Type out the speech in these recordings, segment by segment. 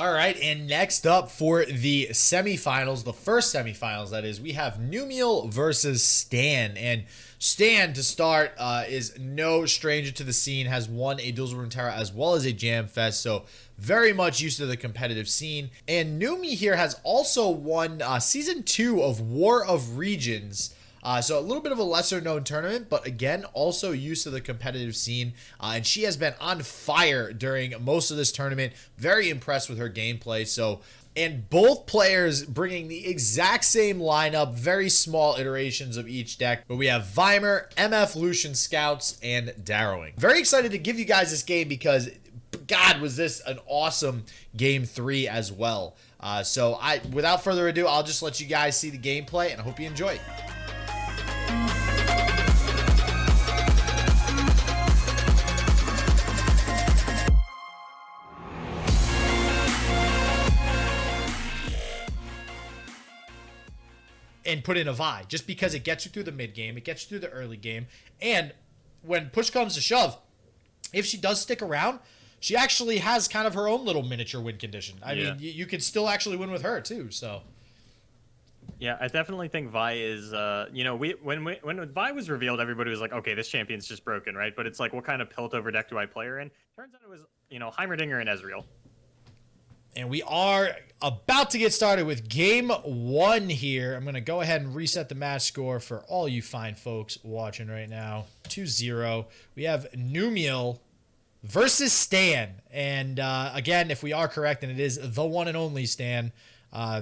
All right, and next up for the semifinals, the first semifinals, that is, we have Numiel versus Stan. And Stan, to start, is no stranger to the scene, has won a Duels of Runeterra as well as a Jam Fest, so very much used to the competitive scene. And Numi here has also won Season 2 of War of Regions. So a little bit of a lesser known tournament, but again, also used to the competitive scene. And she has been on fire during most of this tournament. Very impressed with her gameplay. And both players bringing the exact same lineup, very small iterations of each deck. But we have Vimer, MF Lucian Scouts, and Darrowing. Very excited to give you guys this game because, God, was this an awesome Game 3 as well. Without further ado, I'll just let you guys see the gameplay, and I hope you enjoy it. And put in a Vi, just because it gets you through the mid game, it gets you through the early game, and when push comes to shove, if she does stick around, she actually has kind of her own little miniature win condition. I mean, you could still actually win with her too. So, yeah, I definitely think Vi is, when Vi was revealed, everybody was like, okay, this champion's just broken, right? But it's like, what kind of Piltover deck do I play her in? Turns out it was, Heimerdinger and Ezreal. And we are about to get started with game 1 here. I'm going to go ahead and reset the match score for all you fine folks watching right now. 2-0. We have Numiel versus Stan. And again, if we are correct, and it is the one and only Stan,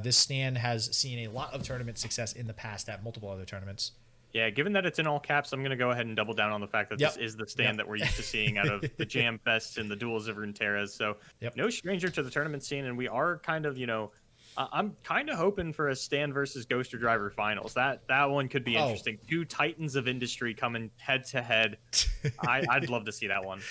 this Stan has seen a lot of tournament success in the past at multiple other tournaments. Yeah, given that it's in all caps, I'm going to go ahead and double down on the fact that this is the Stan that we're used to seeing out of the Jam Fests and the Duels of Runeterras. So no stranger to the tournament scene, and we are kind of, I'm kind of hoping for a Stan versus Ghoster Driver finals. That one could be interesting. Two titans of industry coming head to head. I'd love to see that one.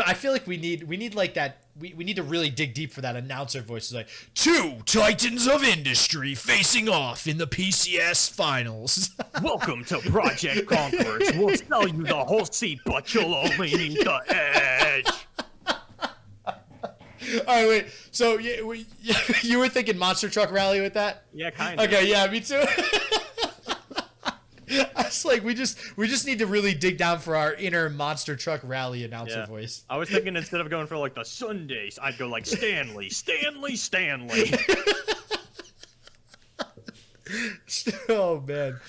I feel like we need like that. We need to really dig deep for that announcer voice. It's like, two titans of industry facing off in the PCS finals. Welcome to Project Conquerors. We'll sell you the whole seat, but you'll only need the edge. All right, wait. So you were thinking monster truck rally with that? Yeah, kind of. Okay, yeah, me too. I was like, we just need to really dig down for our inner monster truck rally announcer voice. I was thinking instead of going for like the Sundays, I'd go like Stanley. Oh man.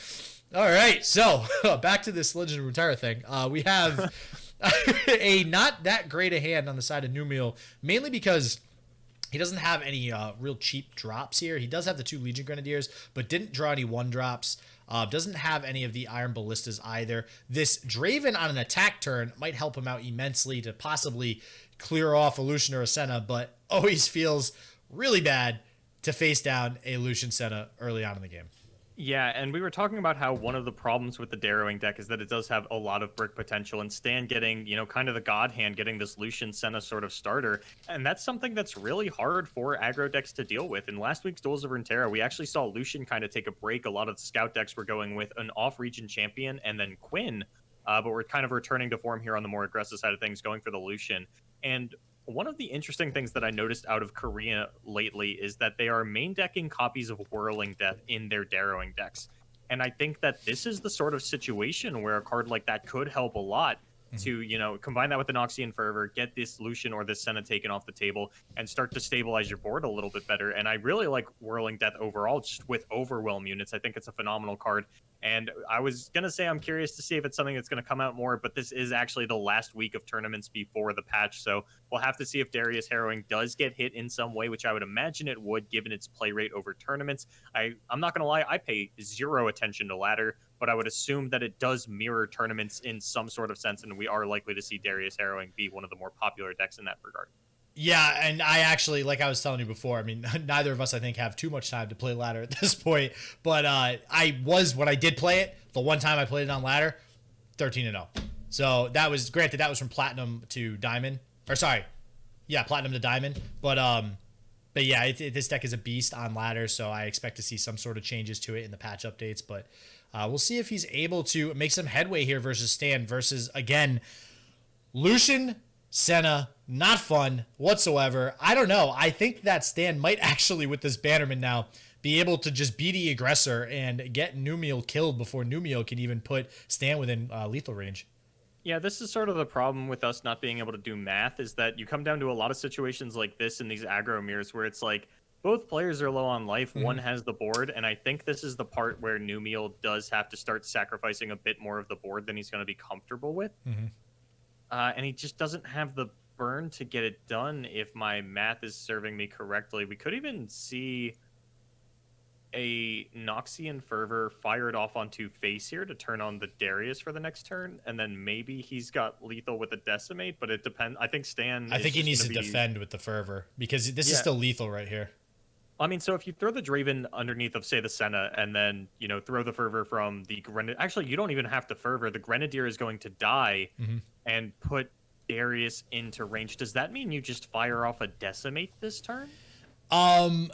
All right, so back to this Legend of Runeterra thing. We have a not that great a hand on the side of Numiel, mainly because he doesn't have any real cheap drops here. He does have the 2 Legion Grenadiers, but didn't draw any 1-drops. Doesn't have any of the Iron Ballistas either. This Draven on an attack turn might help him out immensely to possibly clear off a Lucian or a Senna, but always feels really bad to face down a Lucian Senna early on in the game. Yeah, and we were talking about how one of the problems with the Darrowing deck is that it does have a lot of brick potential, and Stan getting, kind of the god hand, getting this Lucian Senna sort of starter, and that's something that's really hard for aggro decks to deal with. In last week's Duels of Runeterra, we actually saw Lucian kind of take a break. A lot of the scout decks were going with an off-region champion and then Quinn, but we're kind of returning to form here on the more aggressive side of things, going for the Lucian. And one of the interesting things that I noticed out of Korea lately is that they are main decking copies of Whirling Death in their Darrowing decks. And I think that this is the sort of situation where a card like that could help a lot to, combine that with the Noxian Fervor, get this Lucian or this Senna taken off the table, and start to stabilize your board a little bit better. And I really like Whirling Death overall, just with Overwhelm units. I think it's a phenomenal card. And I was going to say I'm curious to see if it's something that's going to come out more, but this is actually the last week of tournaments before the patch, so we'll have to see if Darius Harrowing does get hit in some way, which I would imagine it would, given its play rate over tournaments. I'm not going to lie, I pay 0 attention to ladder, but I would assume that it does mirror tournaments in some sort of sense, and we are likely to see Darius Harrowing be one of the more popular decks in that regard. Yeah, and I actually, like I was telling you before, I mean, neither of us, I think, have too much time to play ladder at this point. But when I did play it, the one time I played it on ladder, 13-0. So that was, granted, that was from Platinum to Diamond. Or sorry, yeah, Platinum to Diamond. But yeah, this deck is a beast on ladder, so I expect to see some sort of changes to it in the patch updates. But we'll see if he's able to make some headway here versus Stan versus, again, Lucian, Senna, Not fun whatsoever. I don't know. I think that Stan might actually, with this Bannerman now, be able to just be the aggressor and get Numiel killed before Numiel can even put Stan within lethal range. Yeah, this is sort of the problem with us not being able to do math, is that you come down to a lot of situations like this in these aggro mirrors where it's like both players are low on life, one has the board, and I think this is the part where Numiel does have to start sacrificing a bit more of the board than he's going to be comfortable with. And he just doesn't have the burn to get it done if my math is serving me correctly. We could even see a Noxian Fervor fired off onto face here to turn on the Darius for the next turn, and then maybe he's got lethal with a Decimate, but it depends. I think Stan... I think he needs to defend with the Fervor, because this is still lethal right here. I mean, so if you throw the Draven underneath of, say, the Senna, and then, you know, throw the Fervor from the Grenadier... Actually, you don't even have to Fervor. The Grenadier is going to die and put Darius into range. Does that mean you just fire off a Decimate this turn?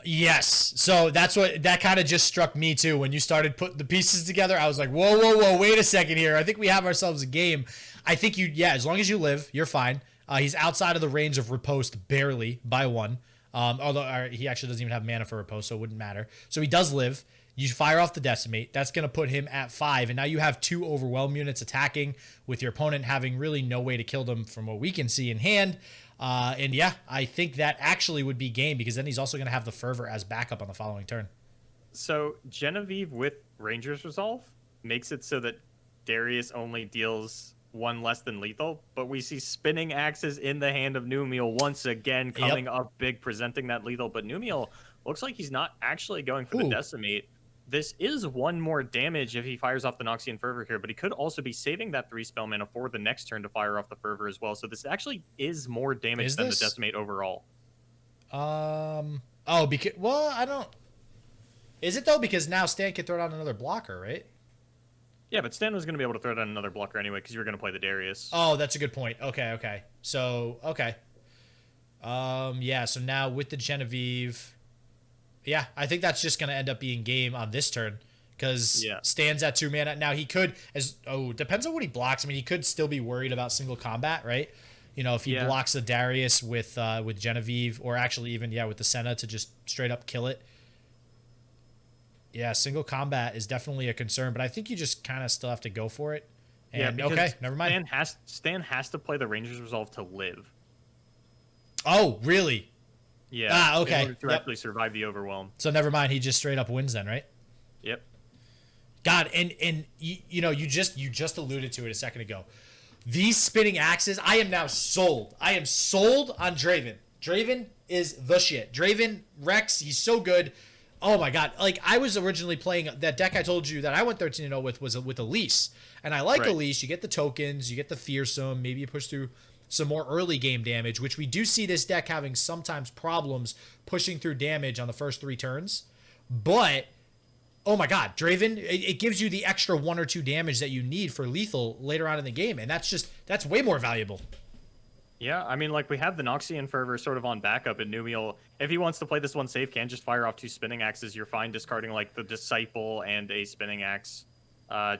Yes. So that kind of just struck me too. When you started putting the pieces together, I was like, whoa, wait a second here. I think we have ourselves a game. I think as long as you live, you're fine. He's outside of the range of riposte barely by 1. Although he actually doesn't even have mana for riposte, so it wouldn't matter. So he does live. You fire off the Decimate. That's going to put him at 5. And now you have 2 Overwhelm units attacking, with your opponent having really no way to kill them from what we can see in hand. And yeah, I think that actually would be game, because then he's also going to have the Fervor as backup on the following turn. So Genevieve with Ranger's Resolve makes it so that Darius only deals 1 less than lethal, but we see Spinning Axes in the hand of Numiel once again coming up big, presenting that lethal. But Numiel looks like he's not actually going for the Decimate. This is 1 more damage if he fires off the Noxian Fervor here, but he could also be saving that 3 spell mana for the next turn to fire off the Fervor as well. So this actually is more damage than the Decimate overall. Oh, because... Well, I don't... Is it, though? Because now Stan can throw down another blocker, right? Yeah, but Stan was going to be able to throw down another blocker anyway, because you were going to play the Darius. Oh, that's a good point. Okay. So, okay. Yeah, so now with the Genevieve... Yeah, I think that's just going to end up being game on this turn, because Stan's at 2 mana. Now, he could... depends on what he blocks. I mean, he could still be worried about single combat, right? You know, if he blocks the Darius with Genevieve, or actually even, with the Senna to just straight up kill it. Yeah, single combat is definitely a concern, but I think you just kind of still have to go for it. And, okay, never mind. Stan has to play the Ranger's Resolve to live. Oh, really? Yeah. Okay. In order to actually survive the overwhelm. So never mind. He just straight up wins then, right? Yep. God, and you know, you just alluded to it a second ago. These Spinning Axes, I am now sold. I am sold on Draven. Draven is the shit. Draven, Rex, he's so good. Oh my God. Like, I was originally playing that deck I told you that I went 13-0 with, was with Elise. And I like Elise. You get the tokens, you get the fearsome, maybe you push through some more early game damage, which we do see this deck having sometimes problems pushing through damage on the first 3 turns. But, oh my God, Draven, it gives you the extra 1 or 2 damage that you need for lethal later on in the game. And that's way more valuable. Yeah, I mean, like, we have the Noxian Fervor sort of on backup, and Numiel, if he wants to play this one safe, can just fire off 2 Spinning Axes. You're fine discarding, like, the Disciple and a Spinning Axe.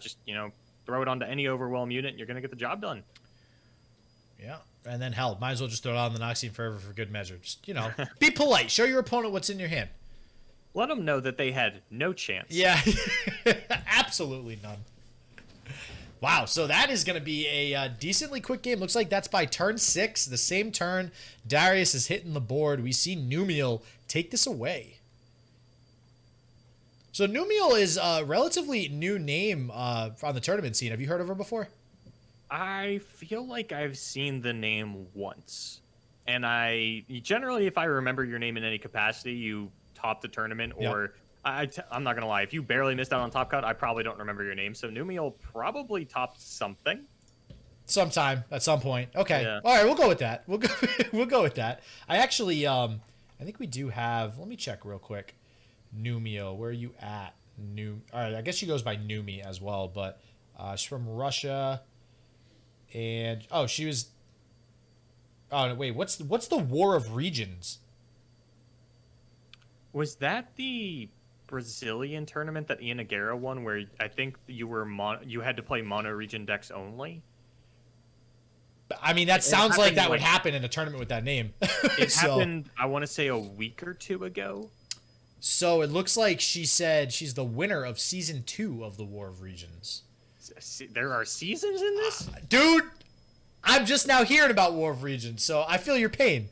Just, you know, throw it onto any Overwhelm unit, and you're going to get the job done. Yeah, and then, hell, might as well just throw it on the Noxian Fervor for good measure. Just, you know, be polite. Show your opponent what's in your hand. Let them know that they had no chance. Yeah, absolutely none. Wow, so that is going to be a decently quick game. Looks like that's by turn 6. The same turn Darius is hitting the board. We see Numiel take this away. So Numiel is a relatively new name on the tournament scene. Have you heard of her before? I feel like I've seen the name once. And generally, if I remember your name in any capacity, you top the tournament, or... I'm not going to lie. If you barely missed out on Top Cut, I probably don't remember your name. So Numiel probably topped something. Sometime, at some point. Okay. Yeah. All right, we'll go with that. We'll go with that. I actually, I think we do have, let me check real quick. Numiel, where are you at? All right, I guess she goes by Numi as well, but she's from Russia. And, she was, no, wait, what's the War of Regions? Was that the Brazilian tournament that Ian Aguirre won, where I think you had to play mono region decks only? I mean, that It sounds like happened, that would happen in a tournament with that name. It So, happened, I want to say a week or two ago. so it looks like she said she's the winner of season 2 of the War of Regions. There are seasons in this? Dude, I'm just now hearing about War of Regions, so I feel your pain.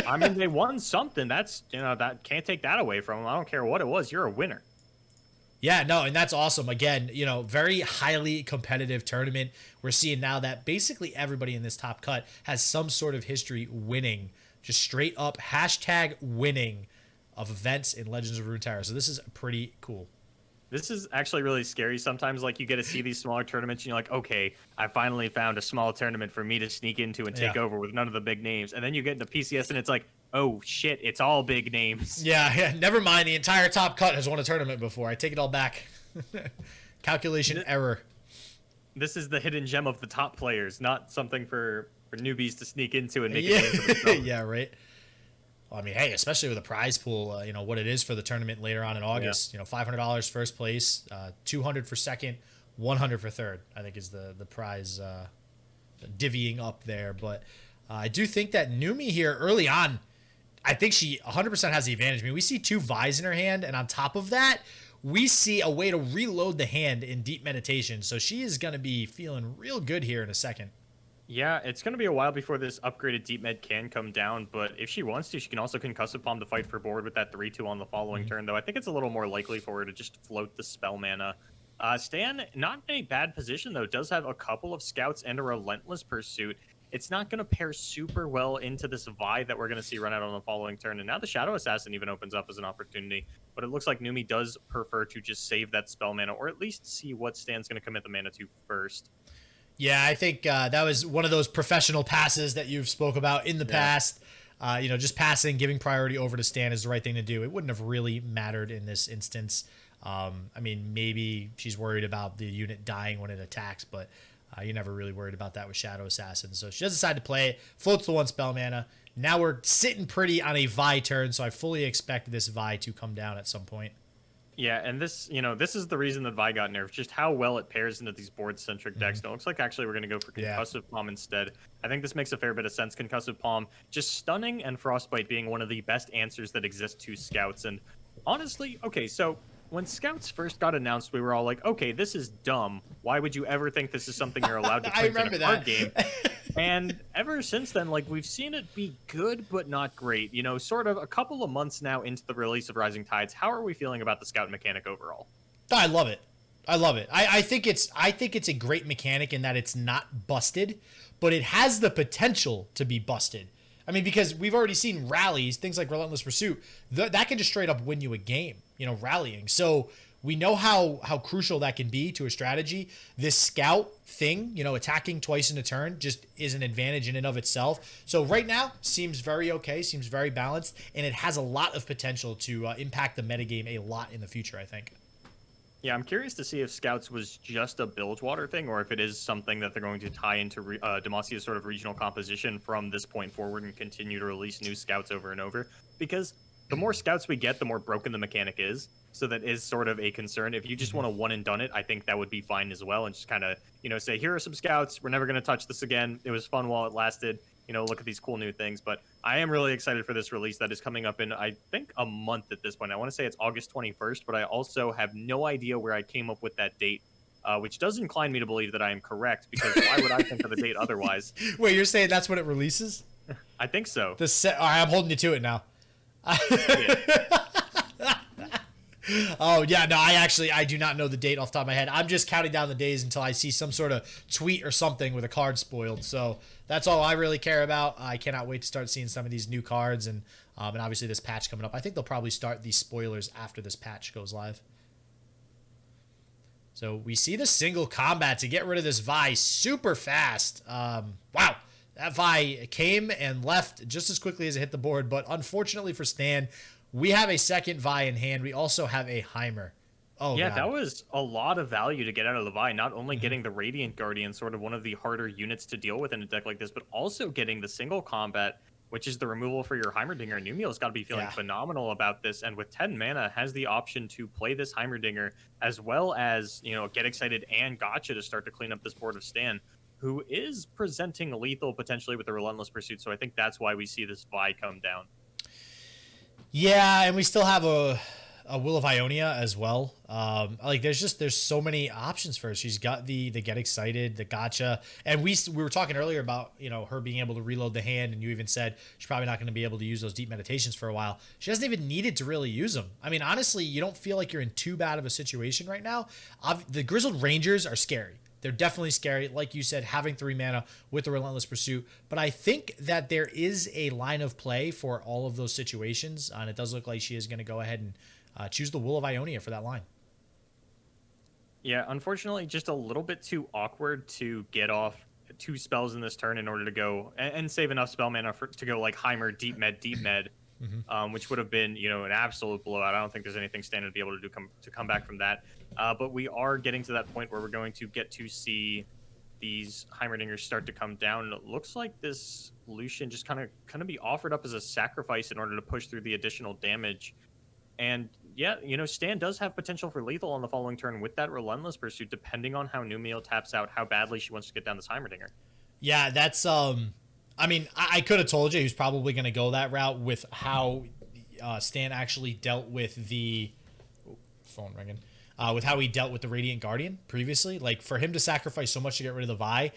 I mean, they won something. That's, that can't take that away from them. I don't care what it was. You're a winner. Yeah, no, and that's awesome. Again, very highly competitive tournament. We're seeing now that basically everybody in this top cut has some sort of history winning, just straight up hashtag winning of events in Legends of Runeterra. So this is pretty cool. This is actually really scary. Sometimes, like, you get to see these smaller tournaments, and you're like, okay, I finally found a small tournament for me to sneak into and take over with none of the big names. And then you get into PCS, and it's like, oh, shit, it's all big names. Yeah, never mind. The entire top cut has won a tournament before. I take it all back. Calculation error. This is the hidden gem of the top players, not something for newbies to sneak into and make a name for themselves. Yeah, right. Well, I mean, hey, especially with a prize pool, what it is for the tournament later on in August. $500 first place, $200 for second, $100 for third. I think is the prize divvying up there. But I do think that Numi here early on, I think she 100% has the advantage. I mean, we see 2 Vi's in her hand, and on top of that, we see a way to reload the hand in deep meditation. So she is going to be feeling real good here in a second. Yeah, it's going to be a while before this upgraded deep med can come down, but if she wants to, she can also concussive palm to fight for board with that 3-2 on the following turn, though I think it's a little more likely for her to just float the spell mana. Stan, not in a bad position, though, does have a couple of scouts and a relentless pursuit. It's not going to pair super well into this Vi that we're going to see run out on the following turn, and now the Shadow Assassin even opens up as an opportunity, but it looks like Numi does prefer to just save that spell mana, or at least see what Stan's going to commit the mana to first. Yeah, I think that was one of those professional passes that you've spoke about in the past. Just passing, giving priority over to Stan is the right thing to do. It wouldn't have really mattered in this instance. I mean, maybe she's worried about the unit dying when it attacks, but you're never really worried about that with Shadow Assassin. So she does decide to play it, floats the 1 spell mana. Now we're sitting pretty on a Vi turn, so I fully expect this Vi to come down at some point. Yeah, and this is the reason that Vi got nerfed, just how well it pairs into these board-centric decks. And it looks like actually we're going to go for Concussive Palm instead. I think this makes a fair bit of sense. Concussive Palm, just Stunning and Frostbite being one of the best answers that exist to Scouts. And honestly, okay, so when Scouts first got announced, we were all like, okay, this is dumb. Why would you ever think this is something you're allowed to play in a card game? And ever since then, like, we've seen it be good, but not great. Sort of a couple of months now into the release of Rising Tides. How are we feeling about the Scout mechanic overall? I love it. I think it's a great mechanic in that it's not busted, but it has the potential to be busted. I mean, because we've already seen rallies, things like Relentless Pursuit, that can just straight up win you a game, rallying. So we know how crucial that can be to a strategy. This scout thing, attacking twice in a turn just is an advantage in and of itself. So right now, seems very okay, seems very balanced, and it has a lot of potential to impact the metagame a lot in the future, I think. Yeah, I'm curious to see if Scouts was just a Bilgewater thing, or if it is something that they're going to tie into Demasia's sort of regional composition from this point forward and continue to release new Scouts over and over. Because the more Scouts we get, the more broken the mechanic is. So that is sort of a concern. If you just want to one and done it, I think that would be fine as well. And just kind of, say, here are some Scouts. We're never going to touch this again. It was fun while it lasted. Look at these cool new things. But I am really excited for this release that is coming up in, I think, a month at this point. I want to say it's August 21st, but I also have no idea where I came up with that date, which does incline me to believe that I am correct, because why would I think of the date otherwise? Wait, you're saying that's when it releases? I think so. All right, I'm holding you to it now. Oh, yeah, no, I do not know the date off the top of my head. I'm just counting down the days until I see some sort of tweet or something with a card spoiled. So that's all I really care about. I cannot wait to start seeing some of these new cards and obviously this patch coming up. I think they'll probably start these spoilers after this patch goes live. So we see the single combat to get rid of this Vi super fast. Wow. That Vi came and left just as quickly as it hit the board, but unfortunately for Stan, we have a second Vi in hand. We also have a Heimer. Oh, yeah, God. that was a lot of value to get out of the Vi. Not only getting the Radiant Guardian, sort of one of the harder units to deal with in a deck like this, but also getting the single combat, which is the removal for your Heimerdinger. Numiel's got to be feeling phenomenal about this, and with 10 mana, has the option to play this Heimerdinger, as well as, get excited and gotcha to start to clean up this board of Stan. who is presenting lethal potentially with the Relentless Pursuit. So I think that's why we see this Vi come down. Yeah, and we still have a Will of Ionia as well. Like there's so many options for her. She's got the get excited, the gotcha, and we were talking earlier about her being able to reload the hand, and you even said she's probably not going to be able to use those deep meditations for a while. She hasn't even needed to really use them. I mean, honestly, you don't feel like you're in too bad of a situation right now. The Grizzled Rangers are scary. They're definitely scary. Like you said, having 3 mana with the Relentless Pursuit. But I think that there is a line of play for all of those situations. And it does look like she is going to go ahead and choose the Will of Ionia for that line. Yeah, unfortunately, just a little bit too awkward to get off 2 spells in this turn in order to go and save enough spell mana to go like Heimer, deep med, which would have been an absolute blowout. I don't think there's anything Stan would be able to do to come back from that. But we are getting to that point where we're going to get to see these Heimerdingers start to come down. And it looks like this Lucian just kind of be offered up as a sacrifice in order to push through the additional damage. And yeah, Stan does have potential for lethal on the following turn with that Relentless Pursuit, depending on how Numiel taps out, how badly she wants to get down this Heimerdinger. Yeah, that's I mean, I could have told you he was probably going to go that route with how Stan actually dealt with the phone ringing. With how he dealt with the Radiant Guardian previously. Like, for him to sacrifice so much to get rid of the Vi,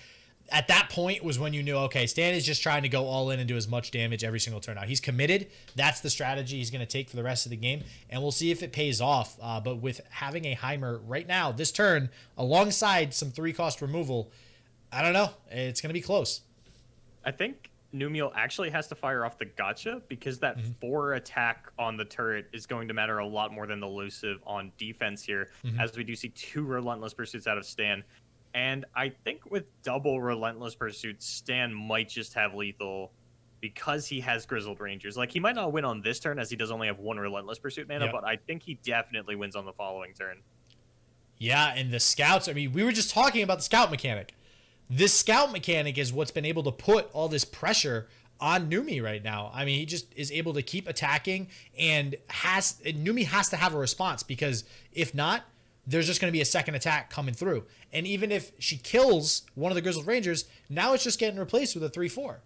at that point was when you knew, okay, Stan is just trying to go all in and do as much damage every single turn. Now, he's committed. That's the strategy he's going to take for the rest of the game, and we'll see if it pays off. But with having a Heimer right now, this turn, alongside some 3-cost removal, I don't know. It's going to be close. I think Numiel actually has to fire off the gotcha because that 4 attack on the turret is going to matter a lot more than the elusive on defense here, as we do see 2 Relentless Pursuits out of Stan. And I think with double Relentless Pursuits, Stan might just have lethal because he has Grizzled Rangers. Like, he might not win on this turn as he does only have 1 Relentless Pursuit mana, but I think he definitely wins on the following turn. Yeah, and the scouts, I mean, we were just talking about the scout mechanic. This scout mechanic is what's been able to put all this pressure on Numi right now. I mean, he just is able to keep attacking, and Numi has to have a response, because if not, there's just going to be a second attack coming through. And even if she kills one of the Grizzled Rangers, now it's just getting replaced with a 3/4.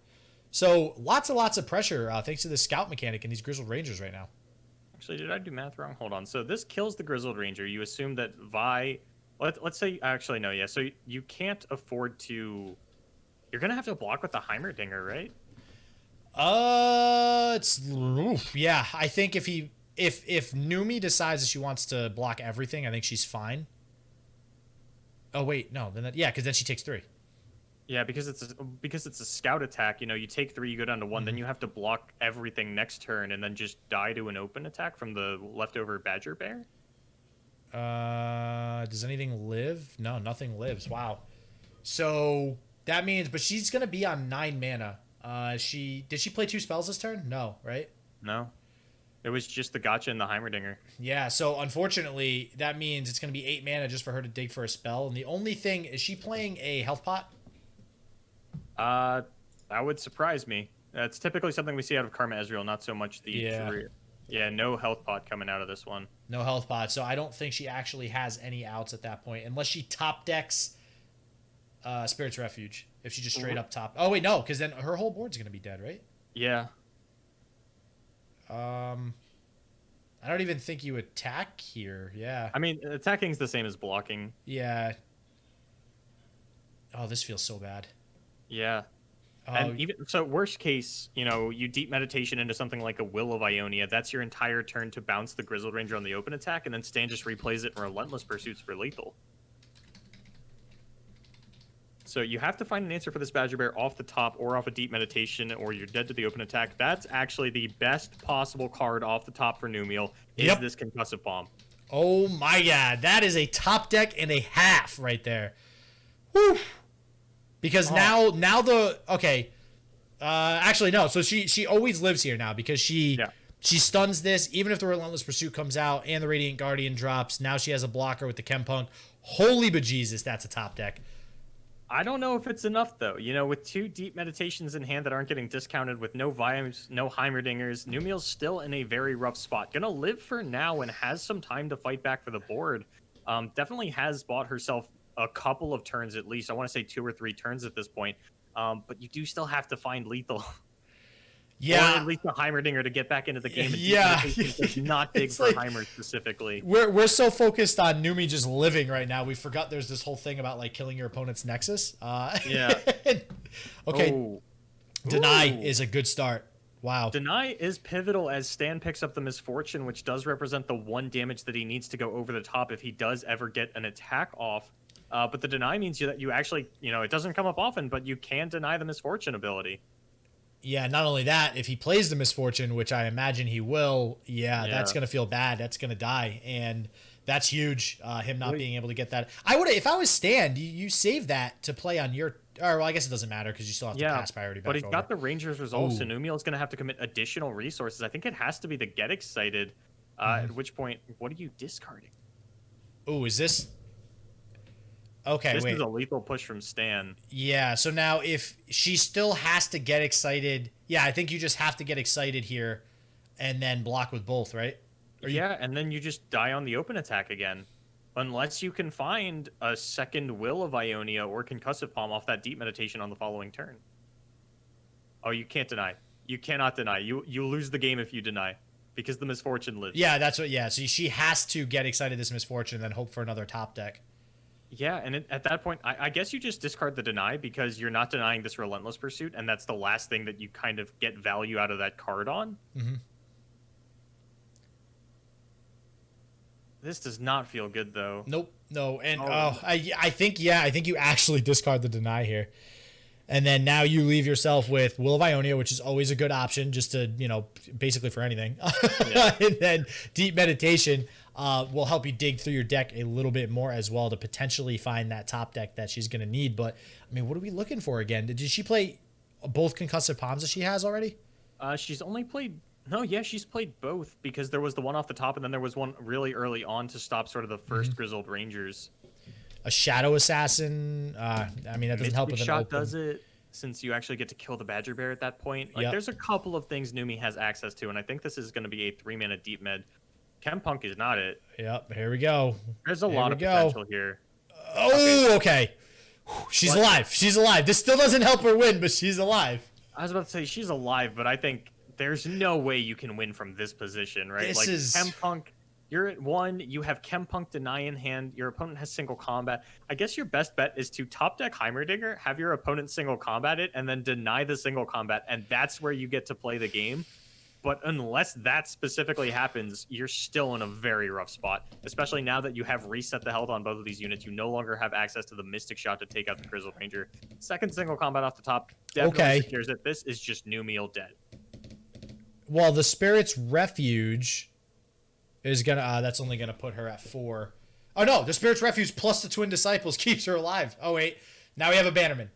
So lots and lots of pressure thanks to the scout mechanic and these Grizzled Rangers right now. Actually, did I do math wrong? Hold on. So this kills the Grizzled Ranger. You assume that Vi... Let's say, actually, no, yeah. So you can't afford to... You're going to have to block with the Heimerdinger, right? Yeah, I think if Numi decides that she wants to block everything, I think she's fine. Oh, wait, no. Because then she takes 3. Yeah, because it's a scout attack. You take 3, you go down to 1, then you have to block everything next turn and then just die to an open attack from the leftover Badger Bear. Does anything live? No, nothing lives. Wow. So that means, but she's gonna be on 9 mana. Did she play 2 spells this turn? No, right? No. It was just the gotcha and the Heimerdinger. Yeah, so unfortunately, that means it's gonna be 8 mana just for her to dig for a spell. And the only thing, is she playing a health pot? That would surprise me. That's typically something we see out of Karma Ezreal, not so much the Yeah, no health pot coming out of this one. No health pot, so I don't think she actually has any outs at that point, unless she top decks Spirit's Refuge. If she just straight up top... Oh, wait, no, because then her whole board's going to be dead, right? Yeah. I don't even think you attack here, yeah. I mean, attacking's the same as blocking. Yeah. Oh, this feels so bad. Yeah. And even so, worst case, you deep meditation into something like a Will of Ionia. That's your entire turn to bounce the Grizzled Ranger on the open attack, and then Stan just replays it in Relentless Pursuits for lethal. So you have to find an answer for this Badger Bear off the top or off a deep meditation, or you're dead to the open attack. That's actually the best possible card off the top for Numiel, is this Concussive Bomb. Oh my god, that is a top deck and a half right there. Whew. Because now the actually no, so she always lives here now because she stuns this even if the Relentless Pursuit comes out and the Radiant Guardian drops. Now she has a blocker with the Chempunk. Holy bejesus, that's a top deck. I don't know if it's enough though. With 2 deep meditations in hand that aren't getting discounted, with no Vimes, no Heimerdingers, Numiel's still in a very rough spot. Gonna live for now and has some time to fight back for the board. Definitely has bought herself a couple of turns at least. I want to say 2 or 3 turns at this point. But you do still have to find lethal. Yeah. Or at least a Heimerdinger to get back into the game. And yeah. does not dig for Heimer specifically. We're so focused on Numi just living right now. We forgot there's this whole thing about like killing your opponent's Nexus. Yeah. Okay. Oh. Deny Ooh. is a good start. Wow. Deny is pivotal as Stan picks up the Misfortune, which does represent the 1 damage that he needs to go over the top if he does ever get an attack off. But the Deny means that you actually, it doesn't come up often, but you can deny the Misfortune ability. Yeah, not only that, if he plays the Misfortune, which I imagine he will, that's going to feel bad. That's going to die. And that's huge, him not being able to get that. I would, if I was Stan, you save that to play on your, or well, I guess it doesn't matter because you still have to pass priority back but he's over. got the Ranger's Resolve, so Numiel is going to have to commit additional resources. I think it has to be the Get Excited, at which point, what are you discarding? Oh, is this? Okay, this is a lethal push from Stan. Yeah, so now if she still has to get excited, I think you just have to get excited here and then block with both, right? And then you just die on the open attack again. Unless you can find a second Will of Ionia or Concussive Palm off that Deep Meditation on the following turn. Oh, you can't deny. You cannot deny. You lose the game if you deny. Because the Misfortune lives. Yeah, that's what, so she has to get excited this Misfortune and then hope for another top deck. Yeah, and at that point, I guess you just discard the Deny because you're not denying this Relentless Pursuit, and that's the last thing that you kind of get value out of that card on. Mm-hmm. This does not feel good, though. Nope, no, and I think you actually discard the Deny here. And then now you leave yourself with Will of Ionia, which is always a good option just to, basically for anything. And then Deep Meditation will help you dig through your deck a little bit more as well to potentially find that top deck that she's going to need. But, I mean, what are we looking for again? Did she play both Concussive Palms that she has already? She's only played... No, she's played both because there was the one off the top and then there was one really early on to stop sort of the first Grizzled Rangers. A Shadow Assassin. I mean, that doesn't help with an shot open. Does it since you actually get to kill the Badger Bear at that point. Like, there's a couple of things Numi has access to, and I think this is going to be a 3-mana deep med. Chempunk is not it. Yep, here we go. There's a lot of potential here. Oh, okay. She's alive. She's alive. This still doesn't help her win, but she's alive. I was about to say she's alive, but I think there's no way you can win from this position, right? This is... Chempunk. You're at 1, you have Chempunk Deny in hand, your opponent has single combat. I guess your best bet is to top deck Heimerdinger, have your opponent single combat it, and then deny the single combat, and that's where you get to play the game. But unless that specifically happens, you're still in a very rough spot, especially now that you have reset the health on both of these units. You no longer have access to the Mystic Shot to take out the Grizzled Ranger. Second single combat off the top definitely secures it. This is just Numiel dead. Well, the Spirit's Refuge... is gonna that's only gonna put her at 4. Oh no, the Spirit's Refuge plus the Twin Disciples keeps her alive. Oh wait, now we have a Bannerman.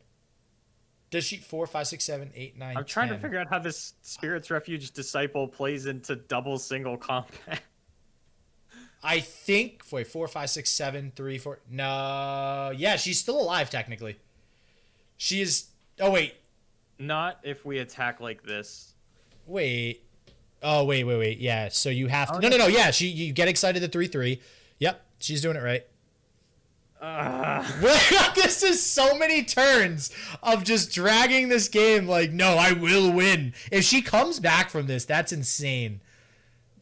Does she 4, 5, 6, 7, 8, 9? I'm trying to figure out how this Spirit's Refuge Disciple plays into double single combat. I think 4, 5, 6, 7, 3, 4. No, she's still alive technically. She is. Oh wait, not if we attack like this. Wait. Oh, wait. Yeah, so you have to... No. Yeah, you get excited at 3-3. Yep, she's doing it right. This is so many turns of just dragging this game like, no, I will win. If she comes back from this, that's insane.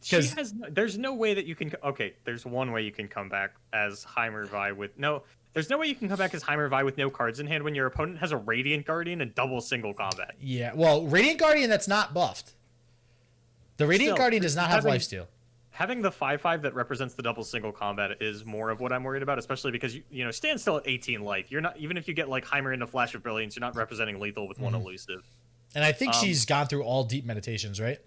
There's no way that you can... Okay, there's one way you can come back as Heimervi with... No, there's no way you can come back as Heimervi with no cards in hand when your opponent has a Radiant Guardian and double single combat. Yeah, well, Radiant Guardian, that's not buffed. The Radiant Guardian does not have lifesteal. Having the 5/5 that represents the double single combat is more of what I'm worried about, especially because Stan's still at 18 life. You're not, even if you get like Heimer into Flash of Brilliance, you're not representing lethal with one elusive. And I think she's gone through all Deep Meditations, right?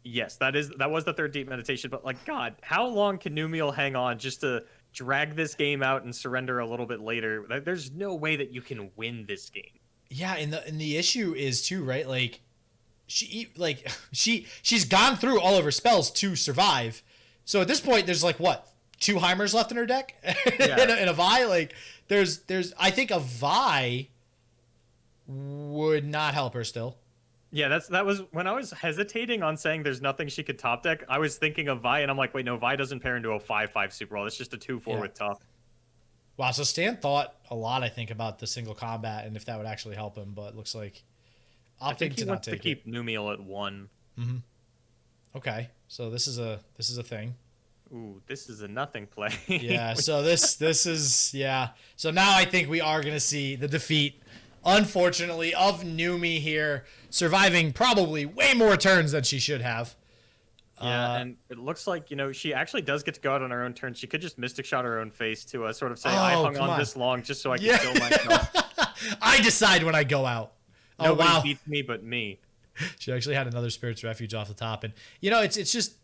Yes, that was the 3rd Deep Meditation. But like, God, how long can Numiel hang on just to drag this game out and surrender a little bit later? There's no way that you can win this game. Yeah, and the issue is too, right? Like, she's gone through all of her spells to survive. So at this point, there's like what, 2 Heimers left in her deck, and a Vi. Like there's I think a Vi would not help her still. Yeah, that was when I was hesitating on saying there's nothing she could top deck. I was thinking of Vi, and I'm like, wait, no, Vi doesn't pair into a 5/5 super roll. It's just a 2/4 with tough. Wow, so Stan thought a lot, I think, about the single combat and if that would actually help him, but it looks like I think opting he to not wants to take it. keep Numiel at 1. Okay, so this is a thing. Ooh, this is a nothing play. Yeah, so this is yeah. So now I think we are gonna see the defeat, unfortunately, of Numi here, surviving probably way more turns than she should have. Yeah, and it looks like, she actually does get to go out on her own turn. She could just Mystic Shot her own face to sort of say, I Oh, hung come on on. this long just so I can Yeah. kill myself. I decide when I go out. Oh Nobody wow, beats me but me. she actually had another Spirit's Refuge off the top, and it's just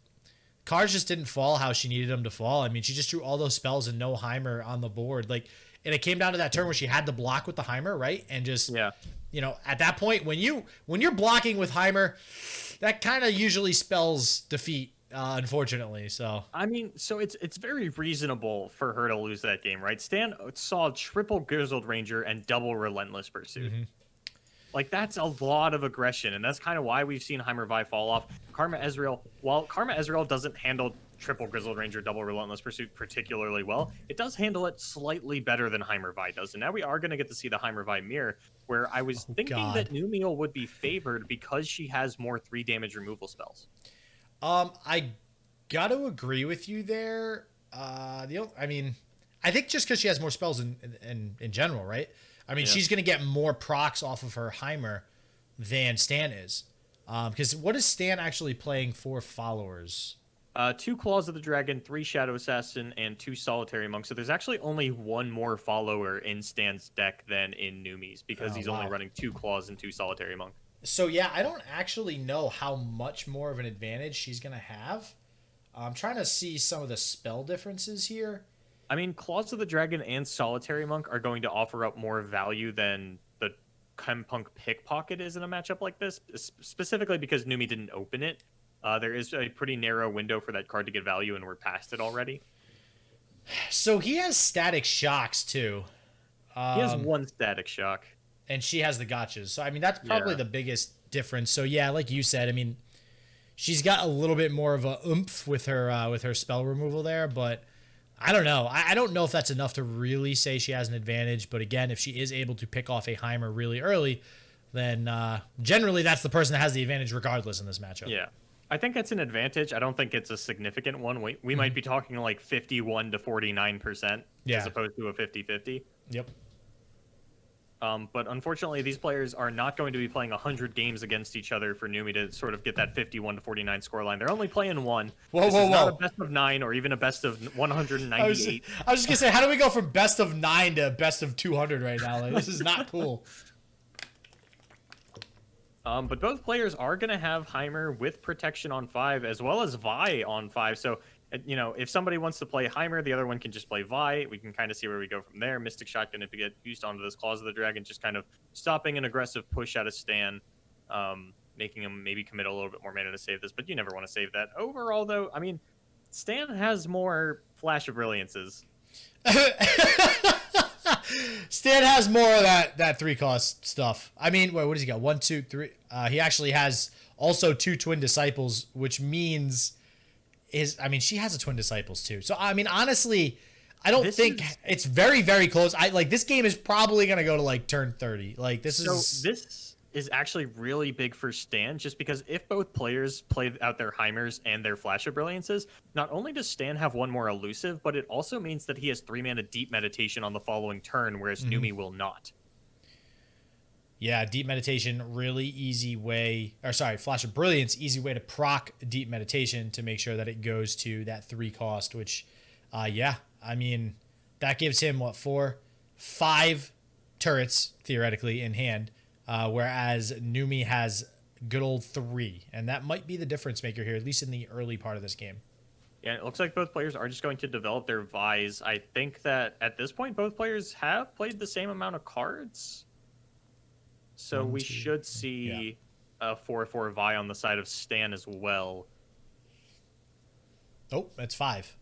cards just didn't fall how she needed them to fall. I mean, she just drew all those spells and no Heimer on the board. Like, and it came down to that turn where she had to block with the Heimer, right? And just Yeah. At that point when you're blocking with Heimer, that kind of usually spells defeat, unfortunately. So I mean, so it's very reasonable for her to lose that game, right? Stan saw triple Grizzled Ranger and double Relentless Pursuit. Like, that's a lot of aggression, and that's kind of why we've seen Heimer Vi fall off. Karma Ezreal, while Karma Ezreal doesn't handle triple Grizzled Ranger, double Relentless Pursuit particularly well, it does handle it slightly better than Heimer Vi does. And now we are going to get to see the Heimer Vi mirror, where I was thinking that Numiel would be favored because she has more 3 damage removal spells. I got to agree with you there. I mean, I think just because she has more spells in general, right? I mean, she's going to get more procs off of her Heimer than Stan is. Because what is Stan actually playing for followers? 2 Claws of the Dragon, 3 Shadow Assassin, and 2 Solitary Monk. So there's actually only 1 more follower in Stan's deck than in Numi's, because he's only running 2 Claws and 2 Solitary Monk. So yeah, I don't actually know how much more of an advantage she's going to have. I'm trying to see some of the spell differences here. I mean, Claws of the Dragon and Solitary Monk are going to offer up more value than the Chempunk Pickpocket is in a matchup like this, specifically because Numi didn't open it. There is a pretty narrow window for that card to get value, and we're past it already. So he has Static Shocks, too. He has 1 Static Shock. And she has the gotchas. So, I mean, that's probably the biggest difference. So, yeah, like you said, I mean, she's got a little bit more of a oomph with her spell removal there, but I don't know. I don't know if that's enough to really say she has an advantage. But again, if she is able to pick off a Heimer really early, then generally that's the person that has the advantage regardless in this matchup. Yeah. I think it's an advantage. I don't think it's a significant one. We might be talking like 51 to 49% as opposed to a 50-50. Yep. But unfortunately, these players are not going to be playing 100 games against each other for Numi to sort of get that 51 to 49 scoreline. They're only playing 1. This is not a best of 9 or even a best of 198. I was just going to say, how do we go from best of 9 to best of 200 right now? Like, this is not cool. But both players are going to have Heimer with protection on 5 as well as Vi on 5. So, if somebody wants to play Heimer, the other one can just play Vi. We can kind of see where we go from there. Mystic Shot going to get used onto this Claws of the Dragon, just kind of stopping an aggressive push out of Stan, making him maybe commit a little bit more mana to save this, but you never want to save that. Overall, though, I mean, Stan has more Flash of Brilliances. Stan has more of that 3-cost stuff. I mean, wait, what does he got? 1, 2, 3. He actually has also 2 Twin Disciples, which means she has a Twin Disciples too. So I mean, honestly, I don't think it's very, very close. This game is probably gonna go to like turn 30. Like this is actually really big for Stan, just because if both players play out their Heimers and their Flash of Brilliances, not only does Stan have 1 more elusive, but it also means that he has 3 mana Deep Meditation on the following turn, whereas Numi will not. Yeah, Deep Meditation, really easy way, Flash of Brilliance, easy way to proc Deep Meditation to make sure that it goes to that 3 cost, which, I mean, that gives him, 5 turrets, theoretically, in hand, whereas Numi has good old 3, and that might be the difference maker here, at least in the early part of this game. Yeah, it looks like both players are just going to develop their Vis. I think that at this point, both players have played the same amount of cards. So we should see a 4/4 Vi on the side of Stan as well. Oh, that's 5.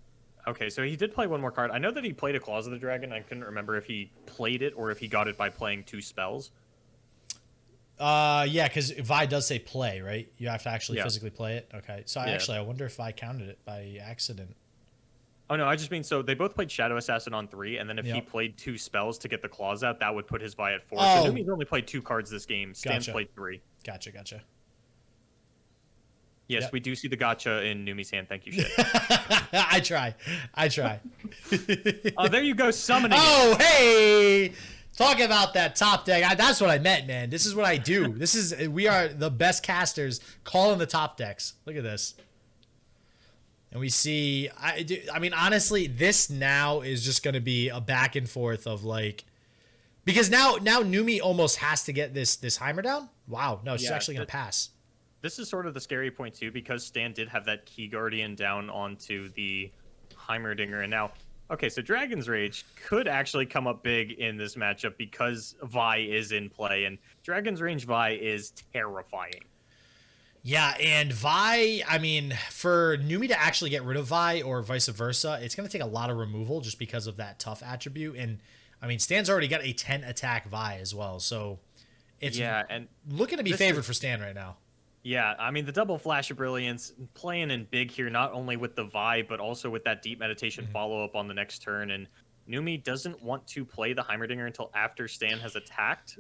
Okay, so he did play 1 more card. I know that he played a Claws of the Dragon. I couldn't remember if he played it or if he got it by playing 2 spells. Yeah, because Vi does say play, right? You have to actually physically play it. Okay, so I wonder if I counted it by accident. Oh no, I just mean so they both played Shadow Assassin on 3, and then if he Yep. played 2 spells to get the claws out, that would put his Vi at 4. So Oh, Numi's only played 2 cards this game. Stan's gotcha. played 3. Gotcha. Yes, Yep. we do see the gotcha in Numi's hand. Thank you, shit. I try. Oh, there you go, summoning Oh, hey! Talk about that top deck. That's what I meant, man. This is what I do. We are the best casters calling the top decks. Look at this. And we see, I mean, honestly, this now is just going to be a back and forth of like, because now Numi almost has to get this Heimer down. Wow, no, she's actually going to pass. This is sort of the scary point too, because Stan did have that Key Guardian down onto the Heimerdinger, and now, okay, so Dragon's Rage could actually come up big in this matchup because Vi is in play, and Dragon's Rage Vi is terrifying. Yeah, and Vi, I mean, for Numi to actually get rid of Vi or vice versa, it's going to take a lot of removal just because of that tough attribute. And, I mean, Stan's already got a 10 attack Vi as well, so it's and looking to be favored for Stan right now. Yeah, I mean, the double Flash of Brilliance playing in big here, not only with the Vi, but also with that Deep Meditation follow-up on the next turn. And Numi doesn't want to play the Heimerdinger until after Stan has attacked.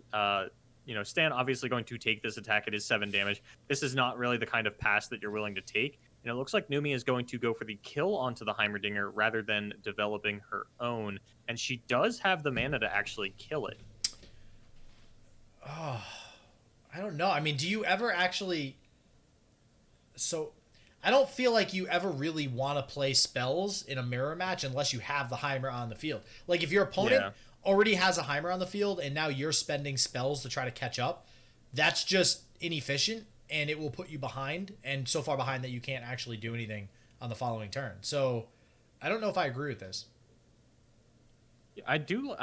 Stan obviously going to take this attack. It is 7 damage. This is not really the kind of pass that you're willing to take. And it looks like Numi is going to go for the kill onto the Heimerdinger rather than developing her own. And she does have the mana to actually kill it. Oh, I don't know. I mean, do you ever actually... So, I don't feel like you ever really want to play spells in a mirror match unless you have the Heimer on the field. Like, if your opponent already has a Heimer on the field and now you're spending spells to try to catch up, that's just inefficient and it will put you behind, and so far behind that you can't actually do anything on the following turn. So, I don't know if I agree with this. I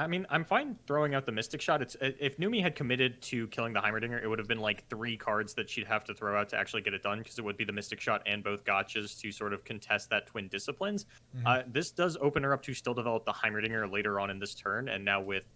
mean, I'm fine throwing out the Mystic Shot. If Numi had committed to killing the Heimerdinger, it would have been like 3 cards that she'd have to throw out to actually get it done, because it would be the Mystic Shot and both gotchas to sort of contest that Twin Disciplines. This does open her up to still develop the Heimerdinger later on in this turn, and now with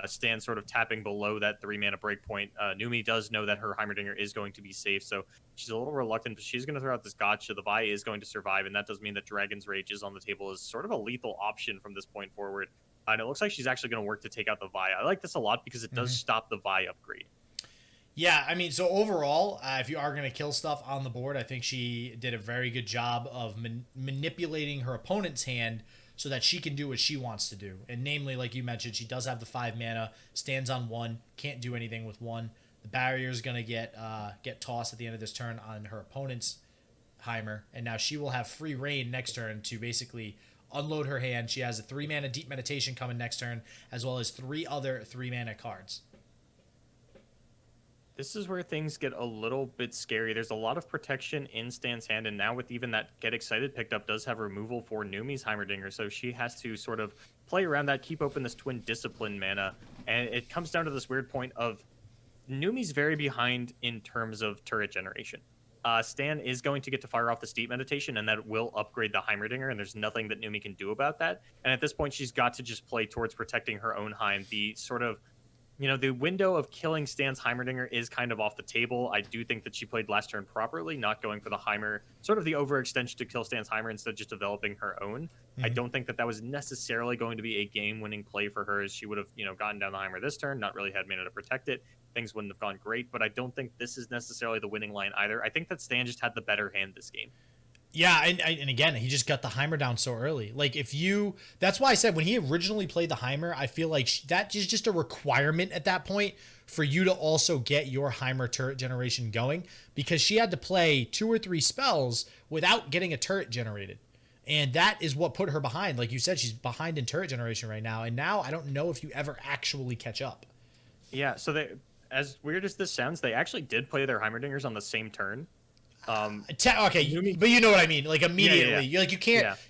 Stan sort of tapping below that 3-mana breakpoint, Numi does know that her Heimerdinger is going to be safe, so she's a little reluctant, but she's going to throw out this gotcha. The Vi is going to survive, and that does mean that Dragon's Rage is on the table as sort of a lethal option from this point forward. And it looks like she's actually going to work to take out the Vi. I like this a lot because it does stop the Vi upgrade. Yeah, I mean, so overall, if you are going to kill stuff on the board, I think she did a very good job of manipulating her opponent's hand so that she can do what she wants to do. And namely, like you mentioned, she does have the 5 mana, stands on 1, can't do anything with 1. The barrier is going to get tossed at the end of this turn on her opponent's Heimer, and now she will have free reign next turn to basically unload her hand. She has a 3-mana Deep Meditation coming next turn, as well as 3 other 3-mana cards. This is where things get a little bit scary. There's a lot of protection in Stan's hand, and now with even that Get Excited picked up does have removal for Numi's Heimerdinger, so she has to sort of play around that, keep open this Twin Discipline mana, and it comes down to this weird point of Numi's very behind in terms of turret generation. Stan is going to get to fire off the Deep Meditation, and that will upgrade the Heimerdinger, and there's nothing that Numi can do about that. And at this point, she's got to just play towards protecting her own Heim. The sort of, the window of killing Stan's Heimerdinger is kind of off the table. I do think that she played last turn properly, not going for the Heimer, sort of the overextension to kill Stan's Heimer instead of just developing her own. I don't think that was necessarily going to be a game-winning play for her, as she would have, gotten down the Heimer this turn, not really had mana to protect it. Things wouldn't have gone great, but I don't think this is necessarily the winning line either. I think that Stan just had the better hand this game. Yeah, and again, he just got the Heimer down so early. Like, that's why I said when he originally played the Heimer, I feel like that is just a requirement at that point for you to also get your Heimer turret generation going, because she had to play 2 or 3 spells without getting a turret generated. And that is what put her behind. Like you said, she's behind in turret generation right now. And now I don't know if you ever actually catch up. Yeah, so as weird as this sounds, they actually did play their Heimerdingers on the same turn. Okay, but you know what I mean. Like immediately, Yeah. Like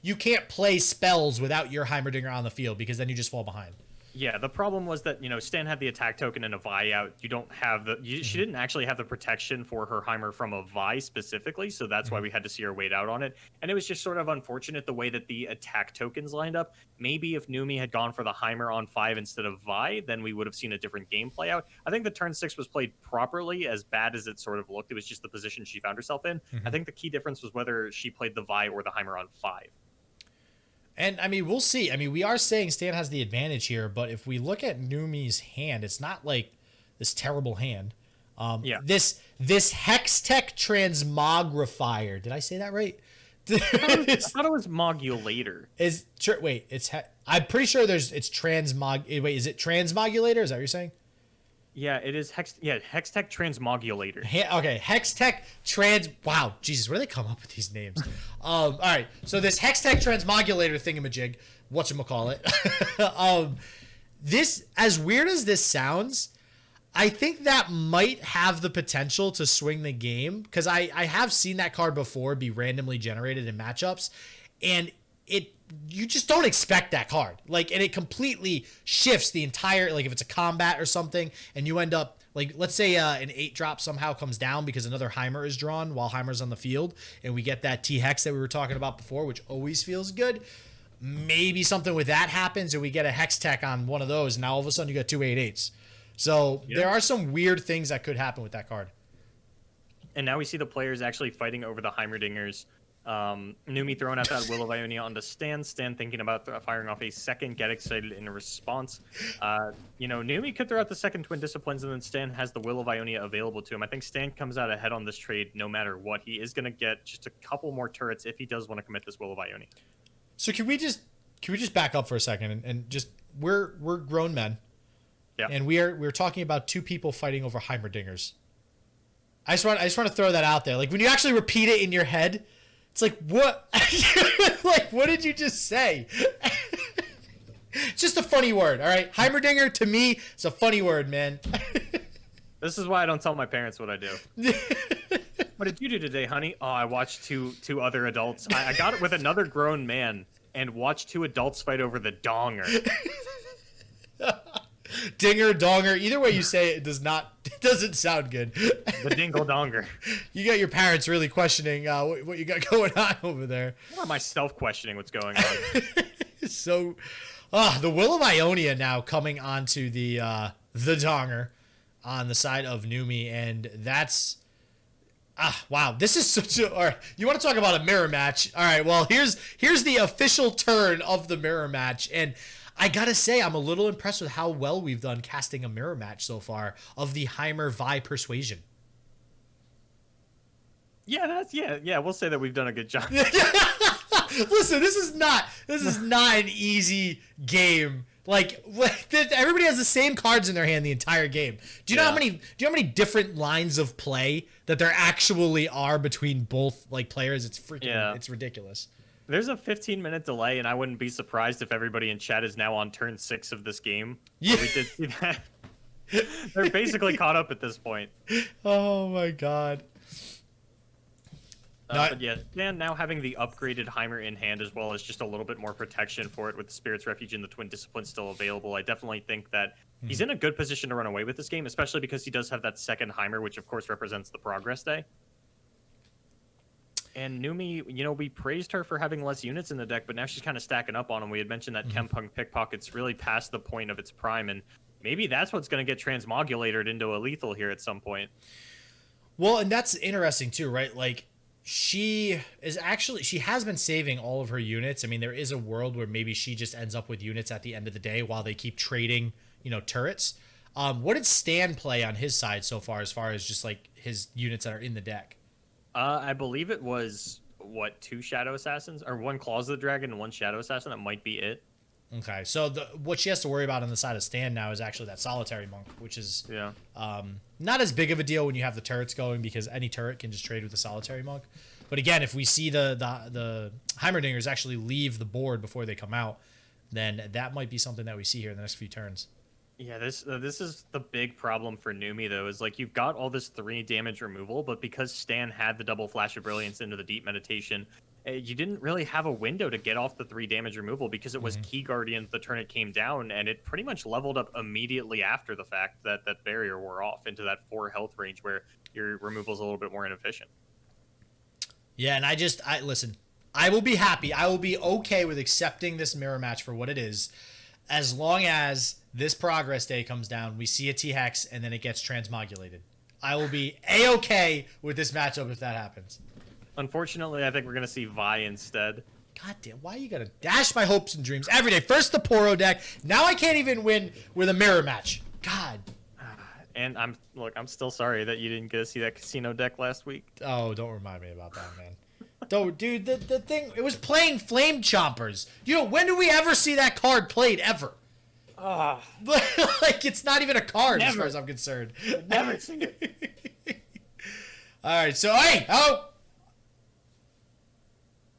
you can't play spells without your Heimerdinger on the field, because then you just fall behind. Yeah, the problem was that, Stan had the attack token and a Vi out. You don't have she didn't actually have the protection for her Heimer from a Vi specifically, so that's why we had to see her wait out on it. And it was just sort of unfortunate the way that the attack tokens lined up. Maybe if Numi had gone for the Heimer on 5 instead of Vi, then we would have seen a different game play out. I think the turn 6 was played properly, as bad as it sort of looked. It was just the position she found herself in. I think the key difference was whether she played the Vi or the Heimer on 5. And I mean, we'll see. I mean, we are saying Stan has the advantage here, but if we look at Numi's hand, it's not like this terrible hand. Yeah. This Hextech Transmogrifier. Did I say that right? I thought it was modulator. I'm pretty sure it's transmog. Wait, is it transmogulator? Is that what you're saying? Yeah, it is Hextech Transmogulator. Okay, Hextech Trans. Wow, Jesus, where do they come up with these names? All right, so this Hextech Transmogulator thingamajig, whatchamacallit. This, as weird as this sounds, I think that might have the potential to swing the game, because I have seen that card before be randomly generated in matchups, and you just don't expect that card. Like, and it completely shifts the entire, like if it's a combat or something, and you end up, like, let's say an 8-drop somehow comes down because another Heimer is drawn while Heimer's on the field, and we get that T-Hex that we were talking about before, which always feels good. Maybe something with that happens, and we get a Hextech on one of those, and now all of a sudden you got two 8/8s. So there are some weird things that could happen with that card. And now we see the players actually fighting over the Heimerdingers. Numi throwing out that Will of Ionia onto Stan. Stan thinking about firing off a second Get Excited in response. Numi could throw out the second Twin Disciplines, and then Stan has the Will of Ionia available to him. I think Stan comes out ahead on this trade no matter what. He is going to get just a couple more turrets if he does want to commit this Will of Ionia. So can we just back up for a second and just we're grown men. Yeah. And we're talking about two people fighting over Heimerdingers. I just want to throw that out there. Like, when you actually repeat it in your head, it's like, what? Like, what did you just say? It's just a funny word, all right? Heimerdinger, to me, is a funny word, man. This is why I don't tell my parents what I do. What did you do today, honey? Oh, I watched two other adults. I got it with another grown man and watched two adults fight over the donger. Dinger, donger, either way you say it, it doesn't sound good. The dingle donger. You got your parents really questioning what you got going on over there. Or myself questioning what's going on. So, the Will of Ionia now coming onto the donger on the side of Numi, and that's wow. This is such a. All right, you want to talk about a mirror match? All right, well here's the official turn of the mirror match, and I gotta say, I'm a little impressed with how well we've done casting a mirror match so far of the Heimer Vi Persuasion. Yeah, we'll say that we've done a good job. Listen, this is not an easy game. Like everybody has the same cards in their hand the entire game. Do you know how many different lines of play that there actually are between both like players? It's freaking it's ridiculous. There's a 15-minute delay, and I wouldn't be surprised if everybody in chat is now on turn 6 of this game. Yeah. We did see that. They're basically caught up at this point. Oh my god. But yeah, Stan now having the upgraded Heimer in hand, as well as just a little bit more protection for it with the Spirit's Refuge and the Twin Discipline still available. I definitely think that he's in a good position to run away with this game, especially because he does have that second Heimer, which of course represents the Progress Day. And Numi, we praised her for having less units in the deck, but now she's kind of stacking up on them. We had mentioned that Kempung Pickpocket's really past the point of its prime, and maybe that's what's going to get transmogulated into a lethal here at some point. Well, and that's interesting too, right? Like, she has been saving all of her units. I mean, there is a world where maybe she just ends up with units at the end of the day while they keep trading, turrets. What did Stan play on his side so far as just like his units that are in the deck? I believe it was, 2 Shadow Assassins? Or 1 Claws of the Dragon and 1 Shadow Assassin. That might be it. Okay, so what she has to worry about on the side of Stan now is actually that Solitary Monk, which is not as big of a deal when you have the turrets going, because any turret can just trade with the Solitary Monk. But again, if we see the Heimerdingers actually leave the board before they come out, then that might be something that we see here in the next few turns. Yeah, this is the big problem for Numi, though, is like you've got all this 3 damage removal, but because Stan had the double Flash of Brilliance into the Deep Meditation, you didn't really have a window to get off the 3 damage removal because it was Key Guardian the turn it came down, and it pretty much leveled up immediately after the fact that that barrier wore off into that 4 health range where your removal is a little bit more inefficient. Yeah, and I listen, I will be happy. I will be okay with accepting this mirror match for what it is, as long as this Progress Day comes down, we see a T-Hex, and then it gets transmogulated. I will be A-okay with this matchup if that happens. Unfortunately, I think we're going to see Vi instead. God damn, why you gotta dash my hopes and dreams every day? First the Poro deck. Now I can't even win with a mirror match. God. And I'm still sorry that you didn't get to see that casino deck last week. Oh, don't remind me about that, man. Don't, dude, the thing, it was playing Flame Chompers. You know, when do we ever see that card played, ever? Like, it's not even a card as far as I'm concerned. Never seen it. All right, so, hey,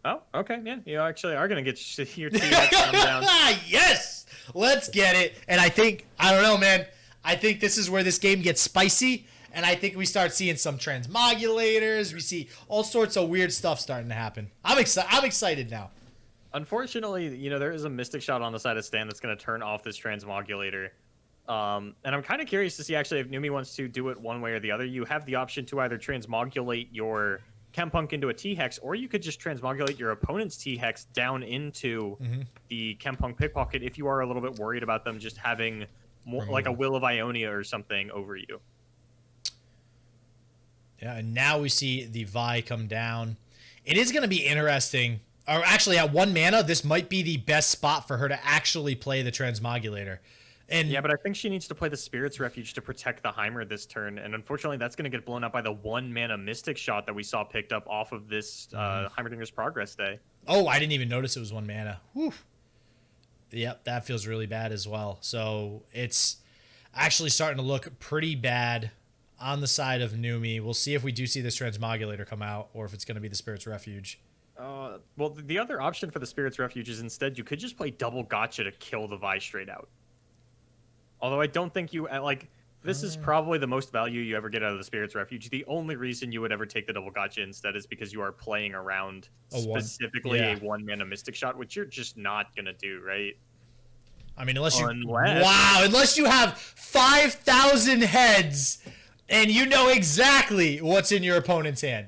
Oh, okay, yeah. You actually are going to get your TX come down. Yes! Let's get it. And I don't know, man. I think this is where this game gets spicy. And I think we start seeing some transmodulators. We see all sorts of weird stuff starting to happen. I'm excited now. Unfortunately, you know, there is a Mystic Shot on the side of Stan that's going to turn off this transmogulator. And I'm kind of curious to see actually if Numi wants to do it one way or the other. You have the option to either transmogulate your Chempunk into a T-Hex, or you could just transmogulate your opponent's T-Hex down into the Chempunk Pickpocket if you are a little bit worried about them just having more like a Will of Ionia or something over you. Yeah, and now we see the Vi come down. It is going to be interesting. Or actually, at 1 mana, this might be the best spot for her to actually play the Transmogulator. And yeah, but I think she needs to play the Spirit's Refuge to protect the Heimer this turn. And unfortunately, that's going to get blown up by the 1 mana Mystic Shot that we saw picked up off of this Heimerdinger's Progress Day. Oh, I didn't even notice it was 1 mana. Whew. Yep, that feels really bad as well. So it's actually starting to look pretty bad on the side of Numi. We'll see if we do see this Transmogulator come out or if it's going to be the Spirit's Refuge. Well, the other option for the Spirit's Refuge is instead you could just play double gotcha to kill the Vi straight out. Although I don't think you, like, this is probably the most value you ever get out of the Spirit's Refuge. The only reason you would ever take the double gotcha instead is because you are playing around specifically a 1 mana Mystic Shot, which you're just not going to do, right? I mean, unless you have 5,000 heads and you know exactly what's in your opponent's hand.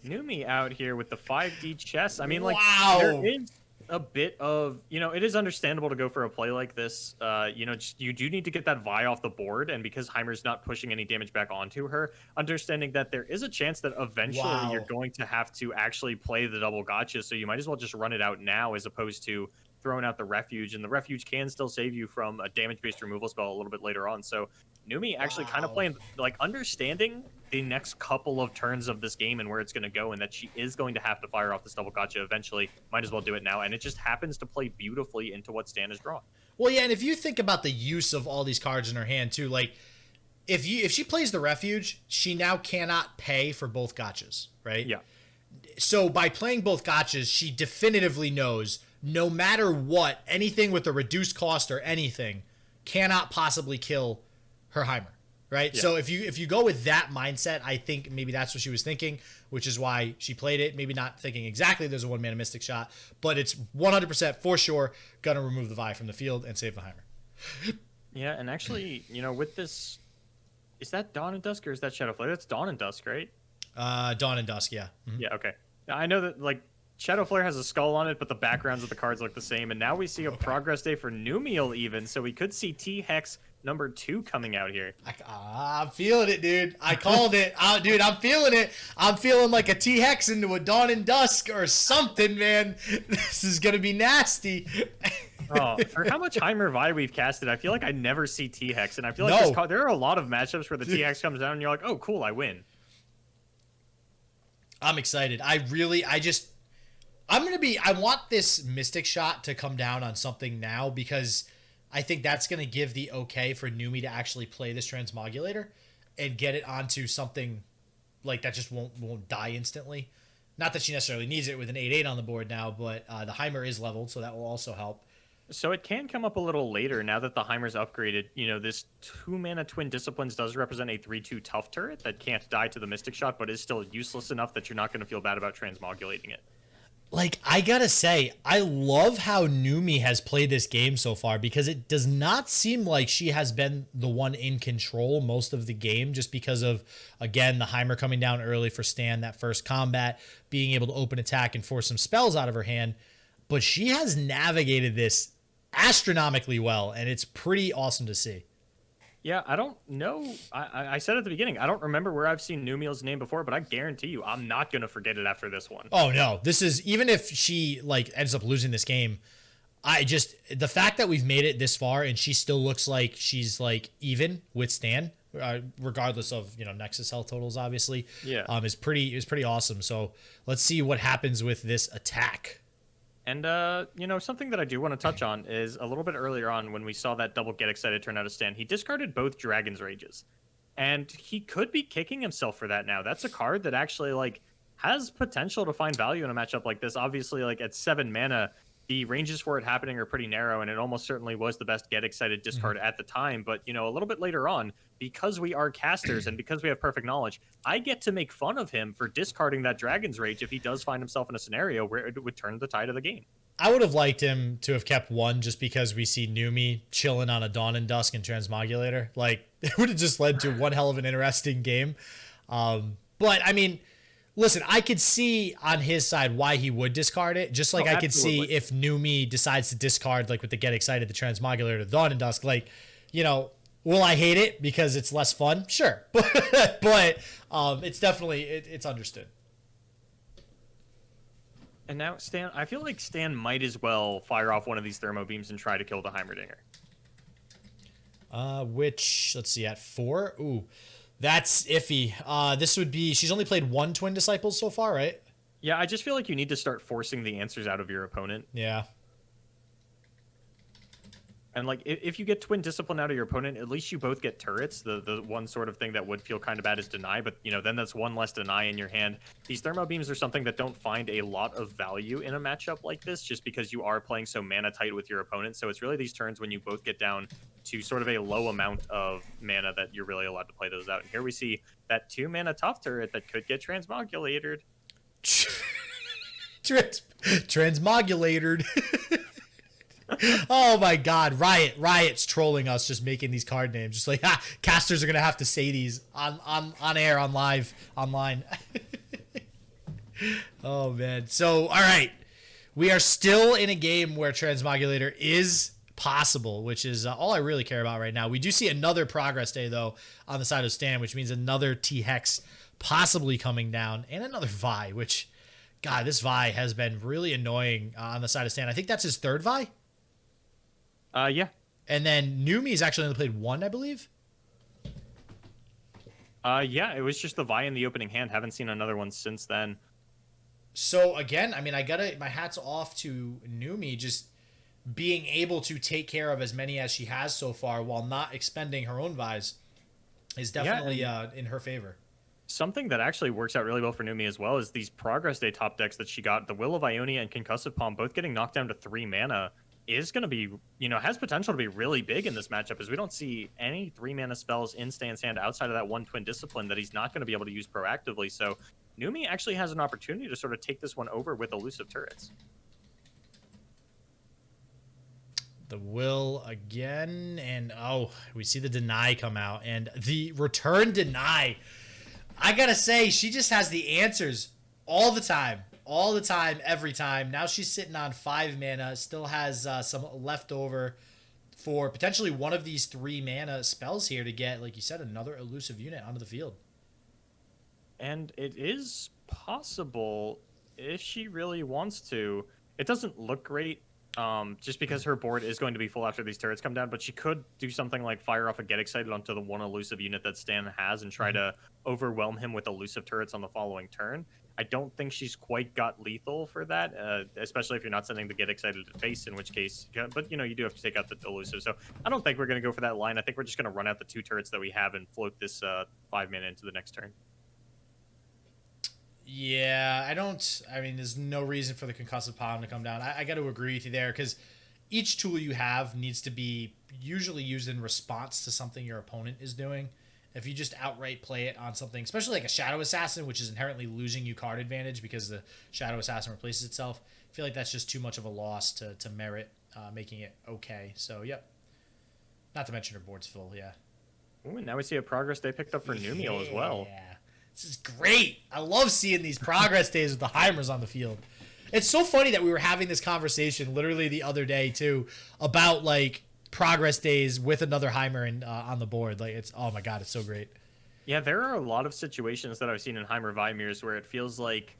Numi out here with the 5D chess. I mean, like, wow. There is a bit of, you know, it is understandable to go for a play like this. You know, you do need to get that Vi off the board, and because Heimer's not pushing any damage back onto her, understanding that there is a chance that eventually you're going to have to actually play the double gotcha, so you might as well just run it out now as opposed to throwing out the Refuge, and the Refuge can still save you from a damage-based removal spell a little bit later on. So Numi actually kind of playing, like, understanding the next couple of turns of this game and where it's going to go, and that she is going to have to fire off this double gotcha eventually. Might as well do it now, and it just happens to play beautifully into what Stan is drawing. Well, yeah, and if you think about the use of all these cards in her hand too, like if she plays the Refuge, she now cannot pay for both gotchas, right? Yeah. So by playing both gotchas, she definitively knows no matter what, anything with a reduced cost or anything cannot possibly kill her Heimer, right? Yeah. So if you go with that mindset, I think maybe that's what she was thinking, which is why she played it. Maybe not thinking exactly there's a 1 mana Mystic Shot, but it's 100% for sure gonna remove the Vi from the field and save the Heimer. Yeah, and actually, you know, with this, is that Dawn and Dusk or is that Shadow Flare? That's Dawn and Dusk, right? Dawn and Dusk, yeah. Mm-hmm. Yeah, okay. I know that, like, Shadow Flare has a skull on it, but the backgrounds of the cards look the same. And now we see a Progress Day for Numiel even, so we could see T-Hex number 2 coming out here. I'm feeling it, dude. I called it. Dude, I'm feeling it. I'm feeling like a T-Hex into a Dawn and Dusk or something, man. This is going to be nasty. Oh, for how much Heimer Vi we've casted, I feel like I never see T-Hex. And I feel like there are a lot of matchups where the T-Hex comes down and you're like, oh, cool, I win. I'm excited. I want this Mystic Shot to come down on something now because I think that's going to give the okay for Numi to actually play this Transmogulator and get it onto something like that just won't die instantly. Not that she necessarily needs it with an 8/8 on the board now, but the Heimer is leveled, so that will also help. So it can come up a little later now that the Heimer's upgraded. You know, this 2 mana Twin Disciplines does represent a 3/2 tough turret that can't die to the Mystic Shot, but is still useless enough that you're not going to feel bad about transmogulating it. Like, I gotta say, I love how Numi has played this game so far because it does not seem like she has been the one in control most of the game just because of, again, the Heimer coming down early for Stan, that first combat, being able to open attack and force some spells out of her hand. But she has navigated this astronomically well, and it's pretty awesome to see. Yeah, I don't know. I said at the beginning, I don't remember where I've seen Numiel's name before, but I guarantee you, I'm not gonna forget it after this one. Oh no, this is, even if she like ends up losing this game, I just, the fact that we've made it this far and she still looks like she's like even with Stan, regardless of Nexus health totals, obviously. Yeah. Is pretty awesome. So let's see what happens with this attack. And something that I do want to touch on is a little bit earlier on when we saw that double get excited turn out of Stan, he discarded both Dragon's Rages. And he could be kicking himself for that now. That's a card that actually like has potential to find value in a matchup like this. Obviously, like at 7 mana, the ranges for it happening are pretty narrow, and it almost certainly was the best get excited discard at the time. But a little bit later on, because we are casters and because we have perfect knowledge, I get to make fun of him for discarding that Dragon's Rage if he does find himself in a scenario where it would turn the tide of the game. I would have liked him to have kept one just because we see Numi chilling on a Dawn and Dusk and Transmogulator. Like, it would have just led to one hell of an interesting game. But, I mean, listen, I could see on his side why he would discard it. Just like I could see if Numi decides to discard, like with the Get Excited, the Transmogulator, the Dawn and Dusk. Like, will I hate it because it's less fun? Sure. But it's definitely, it's understood. And now Stan, I feel like Stan might as well fire off one of these thermo beams and try to kill the Heimerdinger. Which, let's see, at 4? Ooh, that's iffy. This would be, she's only played 1 Twin Disciples so far, right? Yeah, I just feel like you need to start forcing the answers out of your opponent. Yeah. And like, if you get Twin Discipline out of your opponent, at least you both get turrets. The one sort of thing that would feel kind of bad is deny, but then that's one less deny in your hand. These thermo beams are something that don't find a lot of value in a matchup like this, just because you are playing so mana tight with your opponent. So it's really these turns when you both get down to sort of a low amount of mana that you're really allowed to play those out. And here we see that 2 mana top turret that could get transmogulated. Transmogulated. Oh my God, Riot's trolling us, just making these card names. Just like, casters are gonna have to say these on air, on live, online. Oh man. So all right, we are still in a game where Transmogulator is possible, which is all I really care about right now. We do see another progress day though on the side of Stan, which means another T-Hex possibly coming down, and another Vi, which, God, this Vi has been really annoying on the side of Stan. I think that's his 3rd Vi. Yeah. And then Numi's actually only played 1, I believe. Yeah, it was just the Vi in the opening hand. Haven't seen another one since then. So again, I mean, my hat's off to Numi, just being able to take care of as many as she has so far while not expending her own Vi's is definitely in her favor. Something that actually works out really well for Numi as well is these Progress Day top decks that she got. The Will of Ionia and Concussive Palm both getting knocked down to 3 mana is going to be, has potential to be really big in this matchup, as we don't see any 3 mana spells in Stan's hand outside of that 1 Twin Discipline that he's not going to be able to use proactively. So Numi actually has an opportunity to sort of take this one over with elusive turrets. The Will again, and we see the Deny come out, and the return Deny. I gotta say, she just has the answers all the time, every time. Now she's sitting on 5 mana, still has some left over for potentially one of these 3 mana spells here to get, like you said, another elusive unit onto the field. And it is possible if she really wants to. It doesn't look great, just because her board is going to be full after these turrets come down, but she could do something like fire off a Get Excited onto the 1 elusive unit that Stan has and try to overwhelm him with elusive turrets on the following turn. I don't think she's quite got lethal for that, especially if you're not sending the Get Excited to face, in which case, but you do have to take out the elusive. So I don't think we're going to go for that line. I think we're just going to run out the 2 turrets that we have and float this 5 mana into the next turn. Yeah, I mean, there's no reason for the Concussive Palm to come down. I got to agree with you there, because each tool you have needs to be usually used in response to something your opponent is doing. If you just outright play it on something, especially like a Shadow Assassin, which is inherently losing you card advantage because the Shadow Assassin replaces itself, I feel like that's just too much of a loss to merit making it okay. So, yep. Not to mention her board's full, yeah. Ooh, and now we see a Progress Day picked up for Numiel as well. Yeah. This is great. I love seeing these Progress Days with the Heimers on the field. It's so funny that we were having this conversation literally the other day, too, about, like, progress days with another Heimer on the board. Like it's, oh my god, it's so great. Yeah, there are a lot of situations that I've seen in Heimer Vimirs where it feels like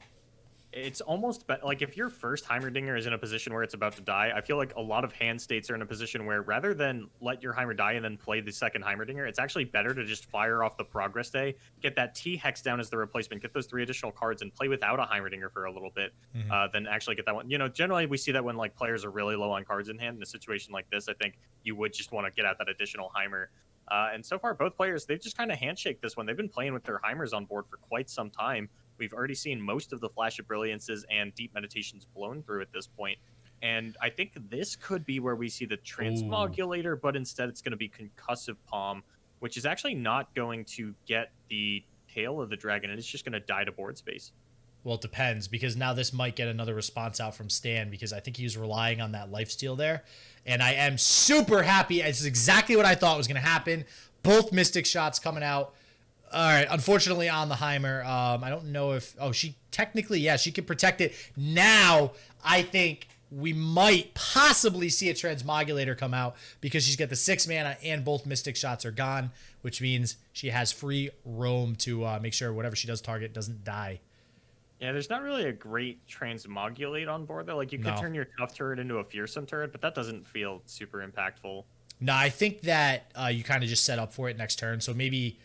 it's almost like if your first Heimerdinger is in a position where it's about to die, I feel like a lot of hand states are in a position where rather than let your Heimer die and then play the second Heimerdinger, it's actually better to just fire off the progress day, get that T Hex down as the replacement, get those 3 additional cards, and play without a Heimerdinger for a little bit, than actually get that one. You know, generally we see that when like players are really low on cards in hand. In a situation like this, I think you would just want to get out that additional Heimer. And so far, both players, they've just kind of handshake this one. They've been playing with their Heimers on board for quite some time. We've already seen most of the Flash of Brilliances and Deep Meditations blown through at this point. And I think this could be where we see the Transmogulator, but instead it's going to be Concussive Palm, which is actually not going to get the tail of the dragon. It's just going to die to board space. Well, it depends, because now this might get another response out from Stan, because I think he was relying on that lifesteal there. And I am super happy. This is exactly what I thought was going to happen. Both Mystic Shots coming out. All right, unfortunately on the Heimer. I don't know if... Oh, she technically, yeah, she can protect it. Now, I think we might possibly see a Transmogulator come out because she's got the 6 mana and both Mystic Shots are gone, which means she has free roam to make sure whatever she does target doesn't die. Yeah, there's not really a great Transmogulate on board, though. Like, you could turn your Tough turret into a Fearsome turret, but that doesn't feel super impactful. No, I think that you kind of just set up for it next turn. So maybe...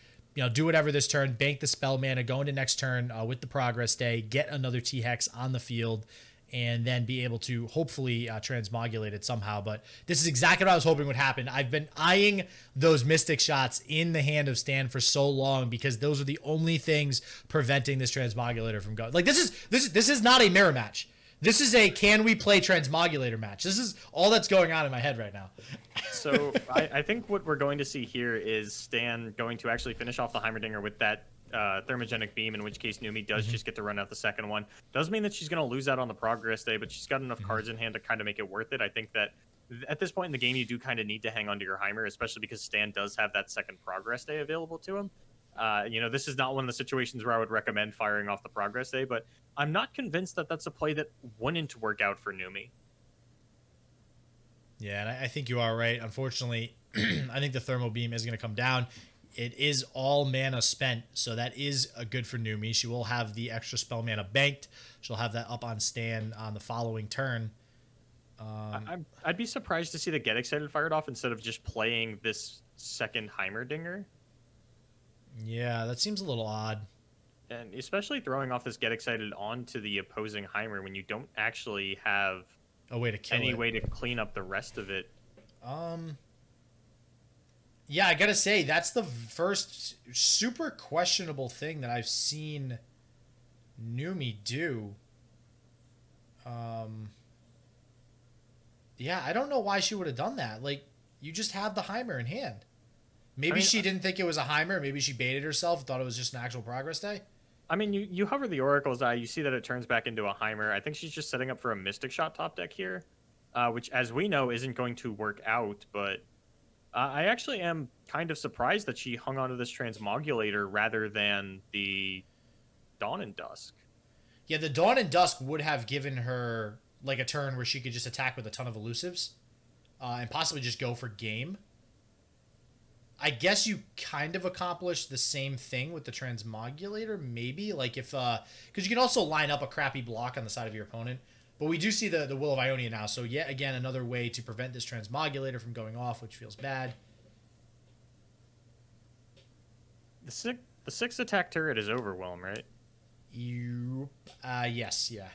do whatever this turn, bank the spell mana, go into next turn with the progress day, get another T-Hex on the field, and then be able to hopefully Transmogulate it somehow. But this is exactly what I was hoping would happen. I've been eyeing those Mystic Shots in the hand of Stan for so long because those are the only things preventing this Transmogulator from going. Like, this is not a mirror match. This is a can we play Transmogulator match. This is all that's going on in my head right now. So I think what we're going to see here is Stan going to actually finish off the Heimerdinger with that Thermogenic Beam, in which case Numi does just get to run out the second one. Does mean that she's going to lose out on the progress day, but she's got enough cards in hand to kind of make it worth it. I think that at this point in the game, you do kind of need to hang on to your Heimer, especially because Stan does have that second progress day available to him. This is not one of the situations where I would recommend firing off the progress day, but I'm not convinced that that's a play that wouldn't work out for Numi. Yeah, and I think you are right. Unfortunately, I think the Thermal Beam is going to come down. It is all mana spent, so that is good for Numi. She will have the extra spell mana banked. She'll have that up on Stan on the following turn. I'd be surprised to see the Get Excited fired off instead of just playing this second Heimerdinger. Yeah, that seems a little odd. And especially throwing off this Get Excited onto the opposing Heimer when you don't actually have a way to kill any it. way to clean up the rest of it. Yeah, I gotta say, that's the first super questionable thing that I've seen Numi do. Yeah, I don't know why she would have done that. Like, you just have the Heimer in hand. Maybe she didn't think it was a Heimer. Maybe she baited herself, thought it was just an actual progress day. I mean, you hover the Oracle's Eye, you see that it turns back into a Heimer. I think she's just setting up for a Mystic Shot top deck here, which, as we know, isn't going to work out. But I actually am kind of surprised that she hung onto this Transmogulator rather than the Dawn and Dusk. Yeah, the Dawn and Dusk would have given her like a turn where she could just attack with a ton of elusives and possibly just go for game. I guess you kind of accomplished the same thing with the Transmogulator, maybe. Like if, because you can also line up a crappy block on the side of your opponent. But we do see the Will of Ionia now, so yet again another way to prevent this Transmogulator from going off, which feels bad. The sixth attack turret is Overwhelm, right? Yes, yeah.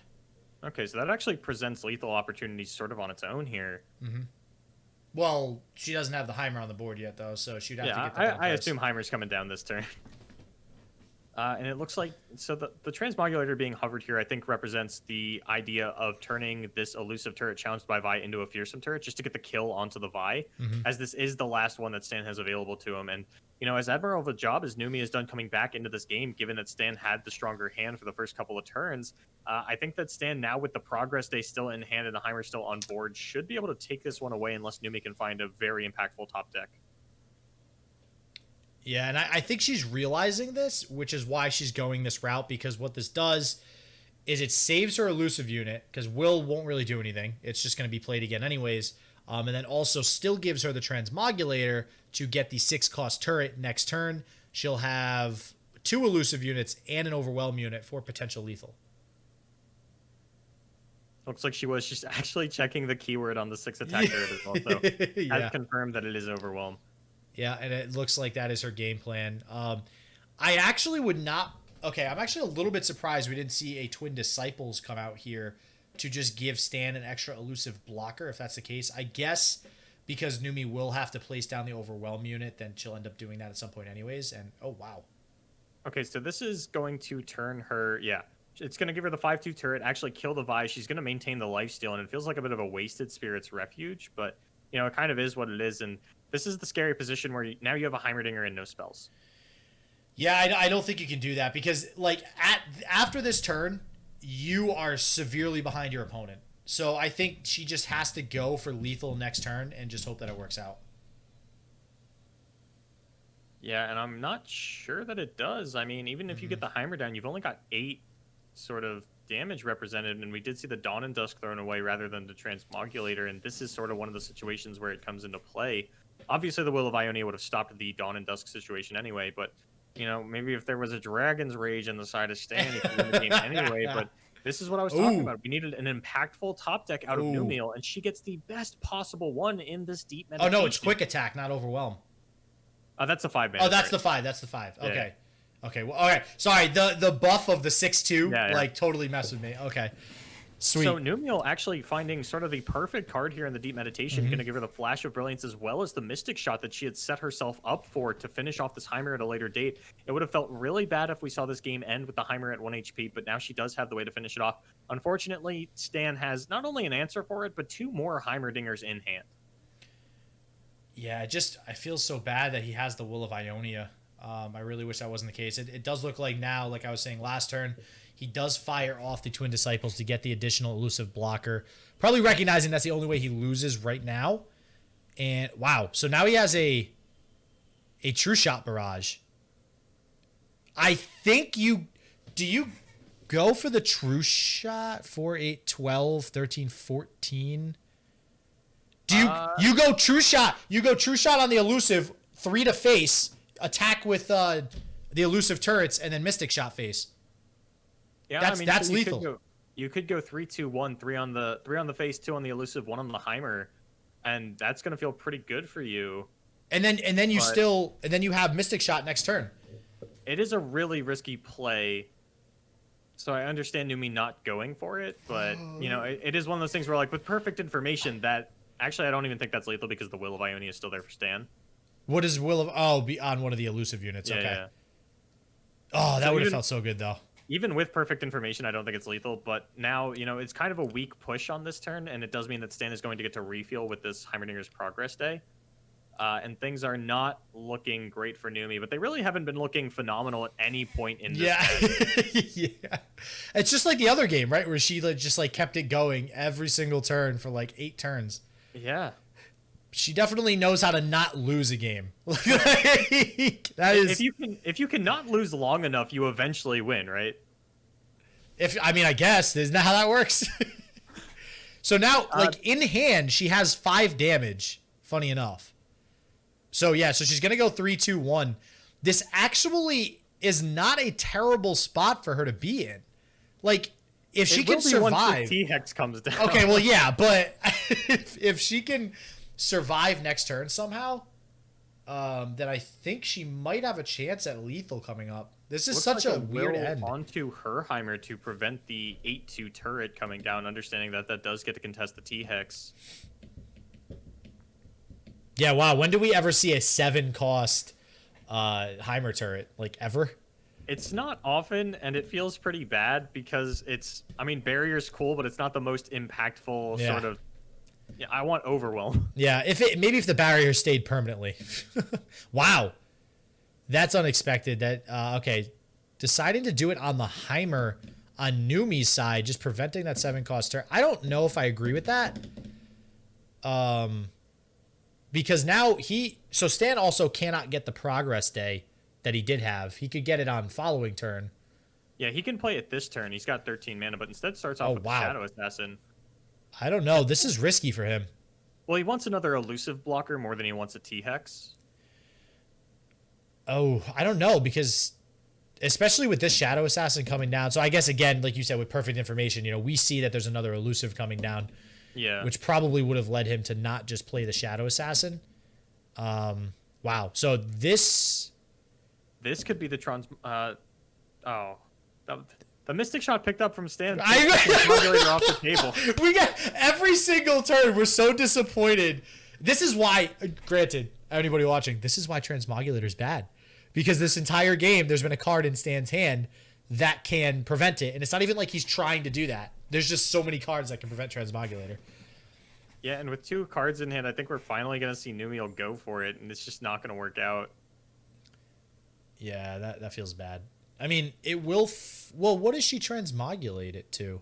Okay, so that actually presents lethal opportunities sort of on its own here. Mm-hmm. Well, she doesn't have the Heimer on the board yet, though, so she'd have to get the I assume Heimer's coming down this turn. And it looks like, so the Transmogulator being hovered here, I think, represents the idea of turning this elusive turret challenged by Vi into a fearsome turret just to get the kill onto the Vi, as this is the last one that Stan has available to him. And, as admirable of a job as Numi has done coming back into this game, given that Stan had the stronger hand for the first couple of turns, I think that Stan, now with the progress day still in hand and the Heimer still on board, should be able to take this one away unless Numi can find a very impactful top deck. Yeah, and I think she's realizing this, which is why she's going this route, because what this does is it saves her elusive unit, because Will won't really do anything. It's just going to be played again anyways. And then also still gives her the Transmogulator to get the 6-cost turret next turn. She'll have 2 elusive units and an overwhelm unit for potential lethal. Looks like she was just actually checking the keyword on the 6 attack turret as well. So has confirmed that it is overwhelm. Yeah, and it looks like that is her game plan. I actually would not... Okay, I'm actually a little bit surprised we didn't see a Twin Disciples come out here to just give Stan an extra elusive blocker, if that's the case. I guess because Numi will have to place down the overwhelm unit, then she'll end up doing that at some point anyways. And, oh, wow. Okay, so this is going to turn her... Yeah, it's going to give her the 5/2 turret, actually kill the Vi. She's going to maintain the lifesteal, and it feels like a bit of a wasted Spirit's Refuge, but, you know, it kind of is what it is, and this is the scary position where now you have a Heimerdinger and no spells. Yeah, I don't think you can do that because, like, after this turn, you are severely behind your opponent. So I think she just has to go for lethal next turn and just hope that it works out. Yeah, and I'm not sure that it does. I mean, even if you get the Heimer down, you've only got 8 sort of damage represented, and we did see the Dawn and Dusk thrown away rather than the Transmogulator, and this is sort of one of the situations where it comes into play. Obviously, the Will of Ionia would have stopped the Dawn and Dusk situation anyway, but, you know, maybe if there was a Dragon's Rage on the side of Stan, you could win the game anyway, but this is what I was talking about. We needed an impactful top deck out of Numiel, and she gets the best possible one in this deep meditation. Oh, no, it's quick attack, not overwhelm. That's a 5-man. Oh, that's the 5. That's the 5. Okay. Yeah. Okay. Well, okay. Sorry. The buff of the 6/2 like totally messed with me. Okay. Sweet. So Numiel actually finding sort of the perfect card here in the Deep Meditation, going to give her the Flash of Brilliance as well as the Mystic Shot that she had set herself up for to finish off this Heimer at a later date. It would have felt really bad if we saw this game end with the Heimer at 1 HP, but now she does have the way to finish it off. Unfortunately, Stan has not only an answer for it, but 2 more Heimerdingers in hand. Yeah, I feel so bad that he has the Will of Ionia. I really wish that wasn't the case. It does look like now, like I was saying last turn, he does fire off the Twin Disciples to get the additional elusive blocker. Probably recognizing that's the only way he loses right now. And wow, so now he has a True Shot barrage. I think do you go for the True Shot? 4, 8, 12, 13, 14? Do you go True Shot? You go True Shot on the elusive, 3 to face, attack with the elusive turrets, and then Mystic Shot face. Yeah, that's so lethal. You could go 3, 2, 1, 3 on the face, 2 on the elusive, 1 on the Heimer, and that's gonna feel pretty good for you. And then you have Mystic Shot next turn. It is a really risky play. So I understand Numi not going for it, but you know, it is one of those things where, like, with perfect information, that actually I don't even think that's lethal because the Will of Ionia is still there for Stan. What is Will of be on one of the elusive units? Okay. Yeah. Oh, that would have felt so good though. Even with perfect information, I don't think it's lethal, but now, you know, it's kind of a weak push on this turn, and it does mean that Stan is going to get to refuel with this Heimerdinger's Progress Day. And things are not looking great for Numi, but they really haven't been looking phenomenal at any point in this game. Yeah. It's just like the other game, right? Where she just kept it going every single turn for 8 turns. Yeah. She definitely knows how to not lose a game. If you cannot lose long enough, you eventually win, right? I guess isn't that how that works? So now, in hand, she has 5 damage. Funny enough. So yeah, so she's gonna go 3, 2, 1. This actually is not a terrible spot for her to be in. If she can survive, once the T-Hex comes down. Okay, well yeah, but if she can survive next turn somehow, then I think she might have a chance at lethal coming up. This is such a weird end. Onto her Heimer to prevent the 8/2 turret coming down, understanding that does get to contest the T-Hex. Yeah, wow. When do we ever see a 7-cost Heimer turret? Ever? It's not often, and it feels pretty bad because barrier's cool, but it's not the most impactful sort of. Yeah, I want overwhelm. Yeah, maybe if the barrier stayed permanently. Wow, that's unexpected. Okay, deciding to do it on the Heimer on Numi's side, just preventing that 7-cost turn. I don't know if I agree with that. Because now Stan also cannot get the Progress Day that he did have. He could get it on following turn. Yeah, he can play it this turn. He's got 13 mana, but instead starts off with Shadow Assassin. I don't know. This is risky for him. Well, he wants another elusive blocker more than he wants a T-Hex. Oh, I don't know, because especially with this Shadow Assassin coming down. So I guess, again, like you said, with perfect information, you know, we see that there's another elusive coming down. Yeah. Which probably would have led him to not just play the Shadow Assassin. Wow. So this could be the the Mystic Shot picked up from Stan. Off the table. We got every single turn. We're so disappointed. This is why, granted, anybody watching, this is why Transmogulator is bad. Because this entire game, there's been a card in Stan's hand that can prevent it. And it's not even like he's trying to do that. There's just so many cards that can prevent Transmogulator. Yeah, and with 2 cards in hand, I think we're finally going to see Numiel go for it, and it's just not going to work out. Yeah, that feels bad. I mean, it will... well, what does she transmogulate it to?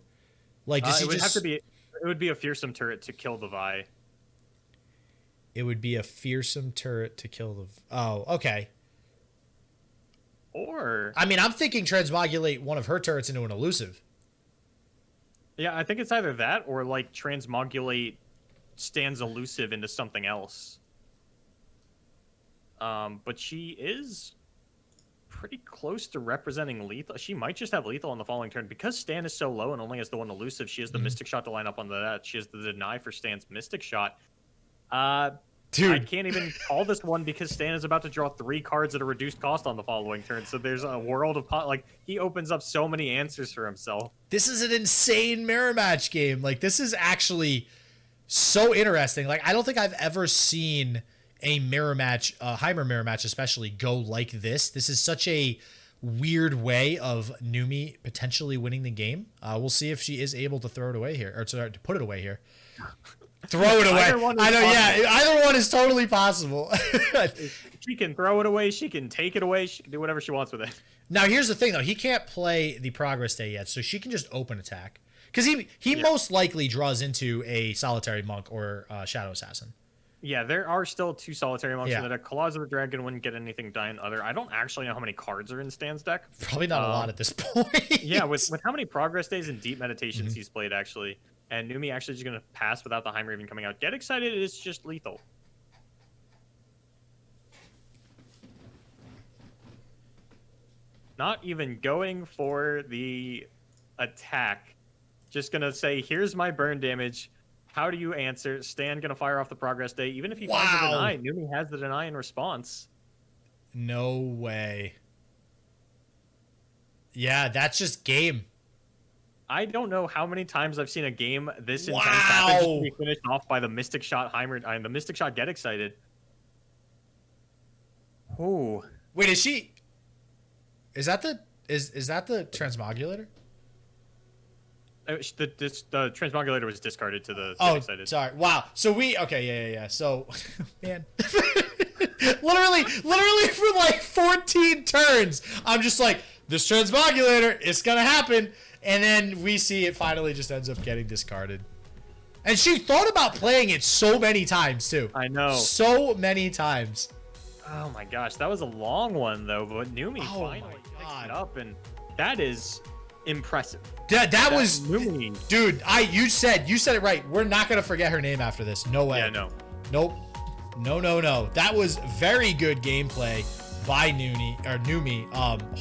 Like, does she it would just... have to be... It would be a fearsome turret to kill the Vi. It would be a fearsome turret to kill the... oh, okay. Or... I mean, I'm thinking transmogulate one of her turrets into an elusive. Yeah, I think it's either that or, like, transmogulate Stan's elusive into something else. But she is pretty close to representing lethal. She might just have lethal on the following turn. Because Stan is so low and only has the one elusive, she has the Mystic Shot to line up on that. She has the deny for Stan's Mystic Shot. Dude. I can't even call this one because Stan is about to draw 3 cards at a reduced cost on the following turn. So there's a world of like, he opens up so many answers for himself. This is an insane mirror match game. Like, this is actually so interesting. Like, I don't think I've ever seen a mirror match, Heimer mirror match especially, go like this. This is such a weird way of Numi potentially winning the game. We'll see if she is able to throw it away here, or to put it away here. Throw it away. I know, yeah. Either one is totally possible. She can throw it away. She can take it away. She can do whatever she wants with it. Now, here's the thing, though. He can't play the Progress Day yet, so she can just open attack. Because he most likely draws into a Solitary Monk or Shadow Assassin. Yeah, there are still 2 Solitary Monks Yeah. that a Claws of the Dragon wouldn't get anything done other. I don't actually know how many cards are in Stan's deck. Probably not a lot at this point. Yeah, with how many Progress Days and Deep Meditations he's played, actually. And Numi actually is going to pass without the Heimer even coming out. Get excited, it's just lethal. Not even going for the attack. Just going to say, here's my burn damage. How do you answer? Stan going to fire off the Progress Day. Even if he finds a deny, Numi has the deny in response. No way. Yeah, that's just game. I don't know how many times I've seen a game this intense happen just to be finished off by the Mystic Shot Heimer and the Mystic Shot Get Excited. Oh. Wait, is she... Is that the Transmogulator? The Transmogulator was discarded to the Get Excited. Oh, sorry. Wow. So okay, yeah. So, man. literally for like 14 turns, I'm just like, this Transmogulator, it's gonna happen. And then we see it finally just ends up getting discarded. And she thought about playing it so many times, too. I know. So many times. Oh, my gosh. That was a long one, though. But Numi finally picks it up, and that is impressive. That was... Numi. Dude, you said it right. We're not going to forget her name after this. No way. Yeah, no. Nope. No. That was very good gameplay by Numi.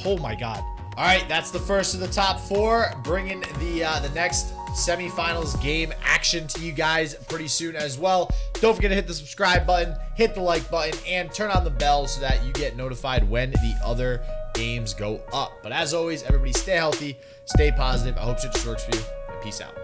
Oh, my God. All right, that's the first of the top 4, bringing the next semifinals game action to you guys pretty soon as well. Don't forget to hit the subscribe button, hit the like button, and turn on the bell so that you get notified when the other games go up. But as always, everybody stay healthy, stay positive. I hope shit just works for you, and peace out.